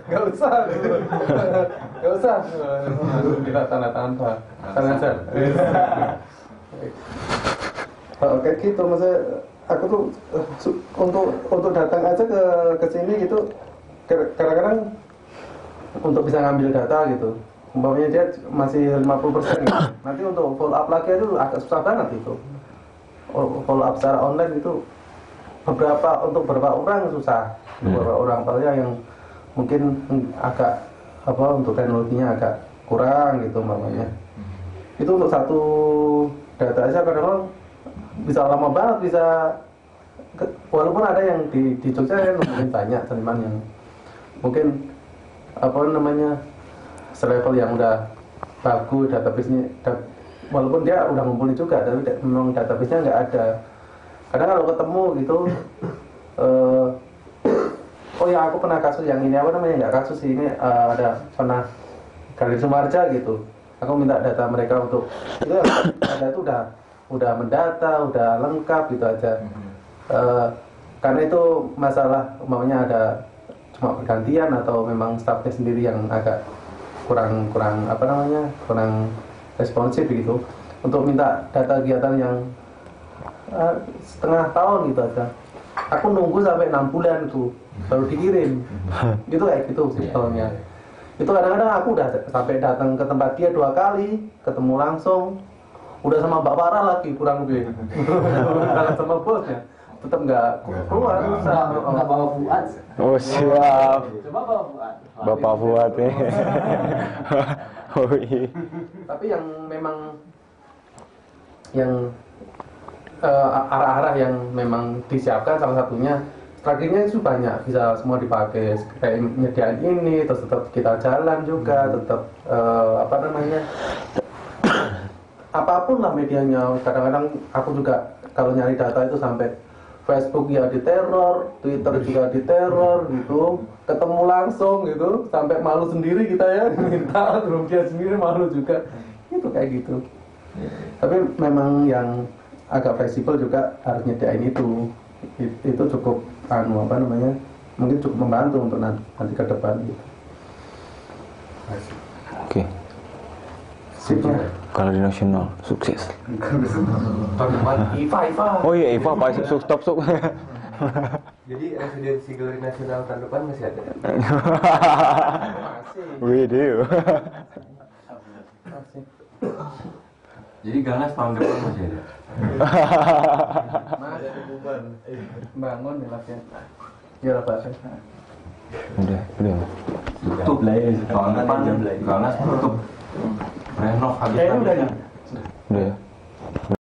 nggak usah kita tanda tangan Pak tangan aja kayak gitu maksudnya aku tuh untuk datang aja ke sini gitu kadang-kadang untuk bisa ngambil data gitu umpamanya dia masih 50% gitu. Nanti untuk follow up lagi itu agak susah banget gitu follow up secara online itu untuk beberapa orang susah beberapa orang apalagi yang mungkin agak untuk teknologinya agak kurang gitu umpamanya itu untuk satu data aja kadang-kadang bisa lama banget bisa walaupun ada yang di Jogja kan mungkin banyak seniman yang mungkin selevel yang udah bagus database-nya, walaupun dia udah ngumpulin juga, tapi memang database-nya nggak ada. Kadang kalau ketemu gitu, oh ya aku pernah kasus yang ini, apa namanya, nggak kasus sih, ini ada pernah Galeri Sumarja gitu. Aku minta data mereka untuk itu, data itu udah mendata, udah lengkap gitu aja. Karena itu masalah umpamanya ada cuma pergantian atau memang staffnya sendiri yang agak kurang apa namanya, kurang responsif gitu, untuk minta data kegiatan yang setengah tahun gitu aja. Aku nunggu sampai 6 bulan itu baru dikirim. Gitu kayak gitu sistemnya. Itu kadang-kadang aku udah sampai datang ke tempat dia 2 kali, ketemu langsung, udah sama Mbak Farah lagi kurang lebih, sama bosnya, tetap nggak keluar. Nggak bawa Fuad. Oh siap. Coba bawa Fuad. Bapak Fuad nih. Oh iya. Tapi yang memang yang arah-arah yang memang disiapkan, salah satunya strateginya itu banyak, bisa semua dipakai, kayak nyediain ini, terus tetap kita jalan juga, tetap apa namanya, apapun lah medianya. Kadang-kadang aku juga kalau nyari data itu sampai Facebook ya diteror, Twitter juga diteror gitu, ketemu langsung gitu, sampai malu sendiri kita ya, minta, terus dia sendiri malu juga, itu kayak gitu. Tapi memang yang agak fleksibel juga harus nyediain itu cukup apa namanya, mungkin cukup membantu untuk nanti ke depan gitu. Oke. Sip ya. Galeri Nasional sukses. Tahun depan IFA. Oh iya, Iva Pak, stop. Jadi residensi Galeri Nasional tahun depan masih ada. Video. Jadi Ganas tahun depan masih ada. Mas, bangun ya Mas ya. Ya lah Pak. Udah. Tutup lah ya. Tahun depan Ganas tutup. Renov habis. Kayaknya udah ya. Udah ya.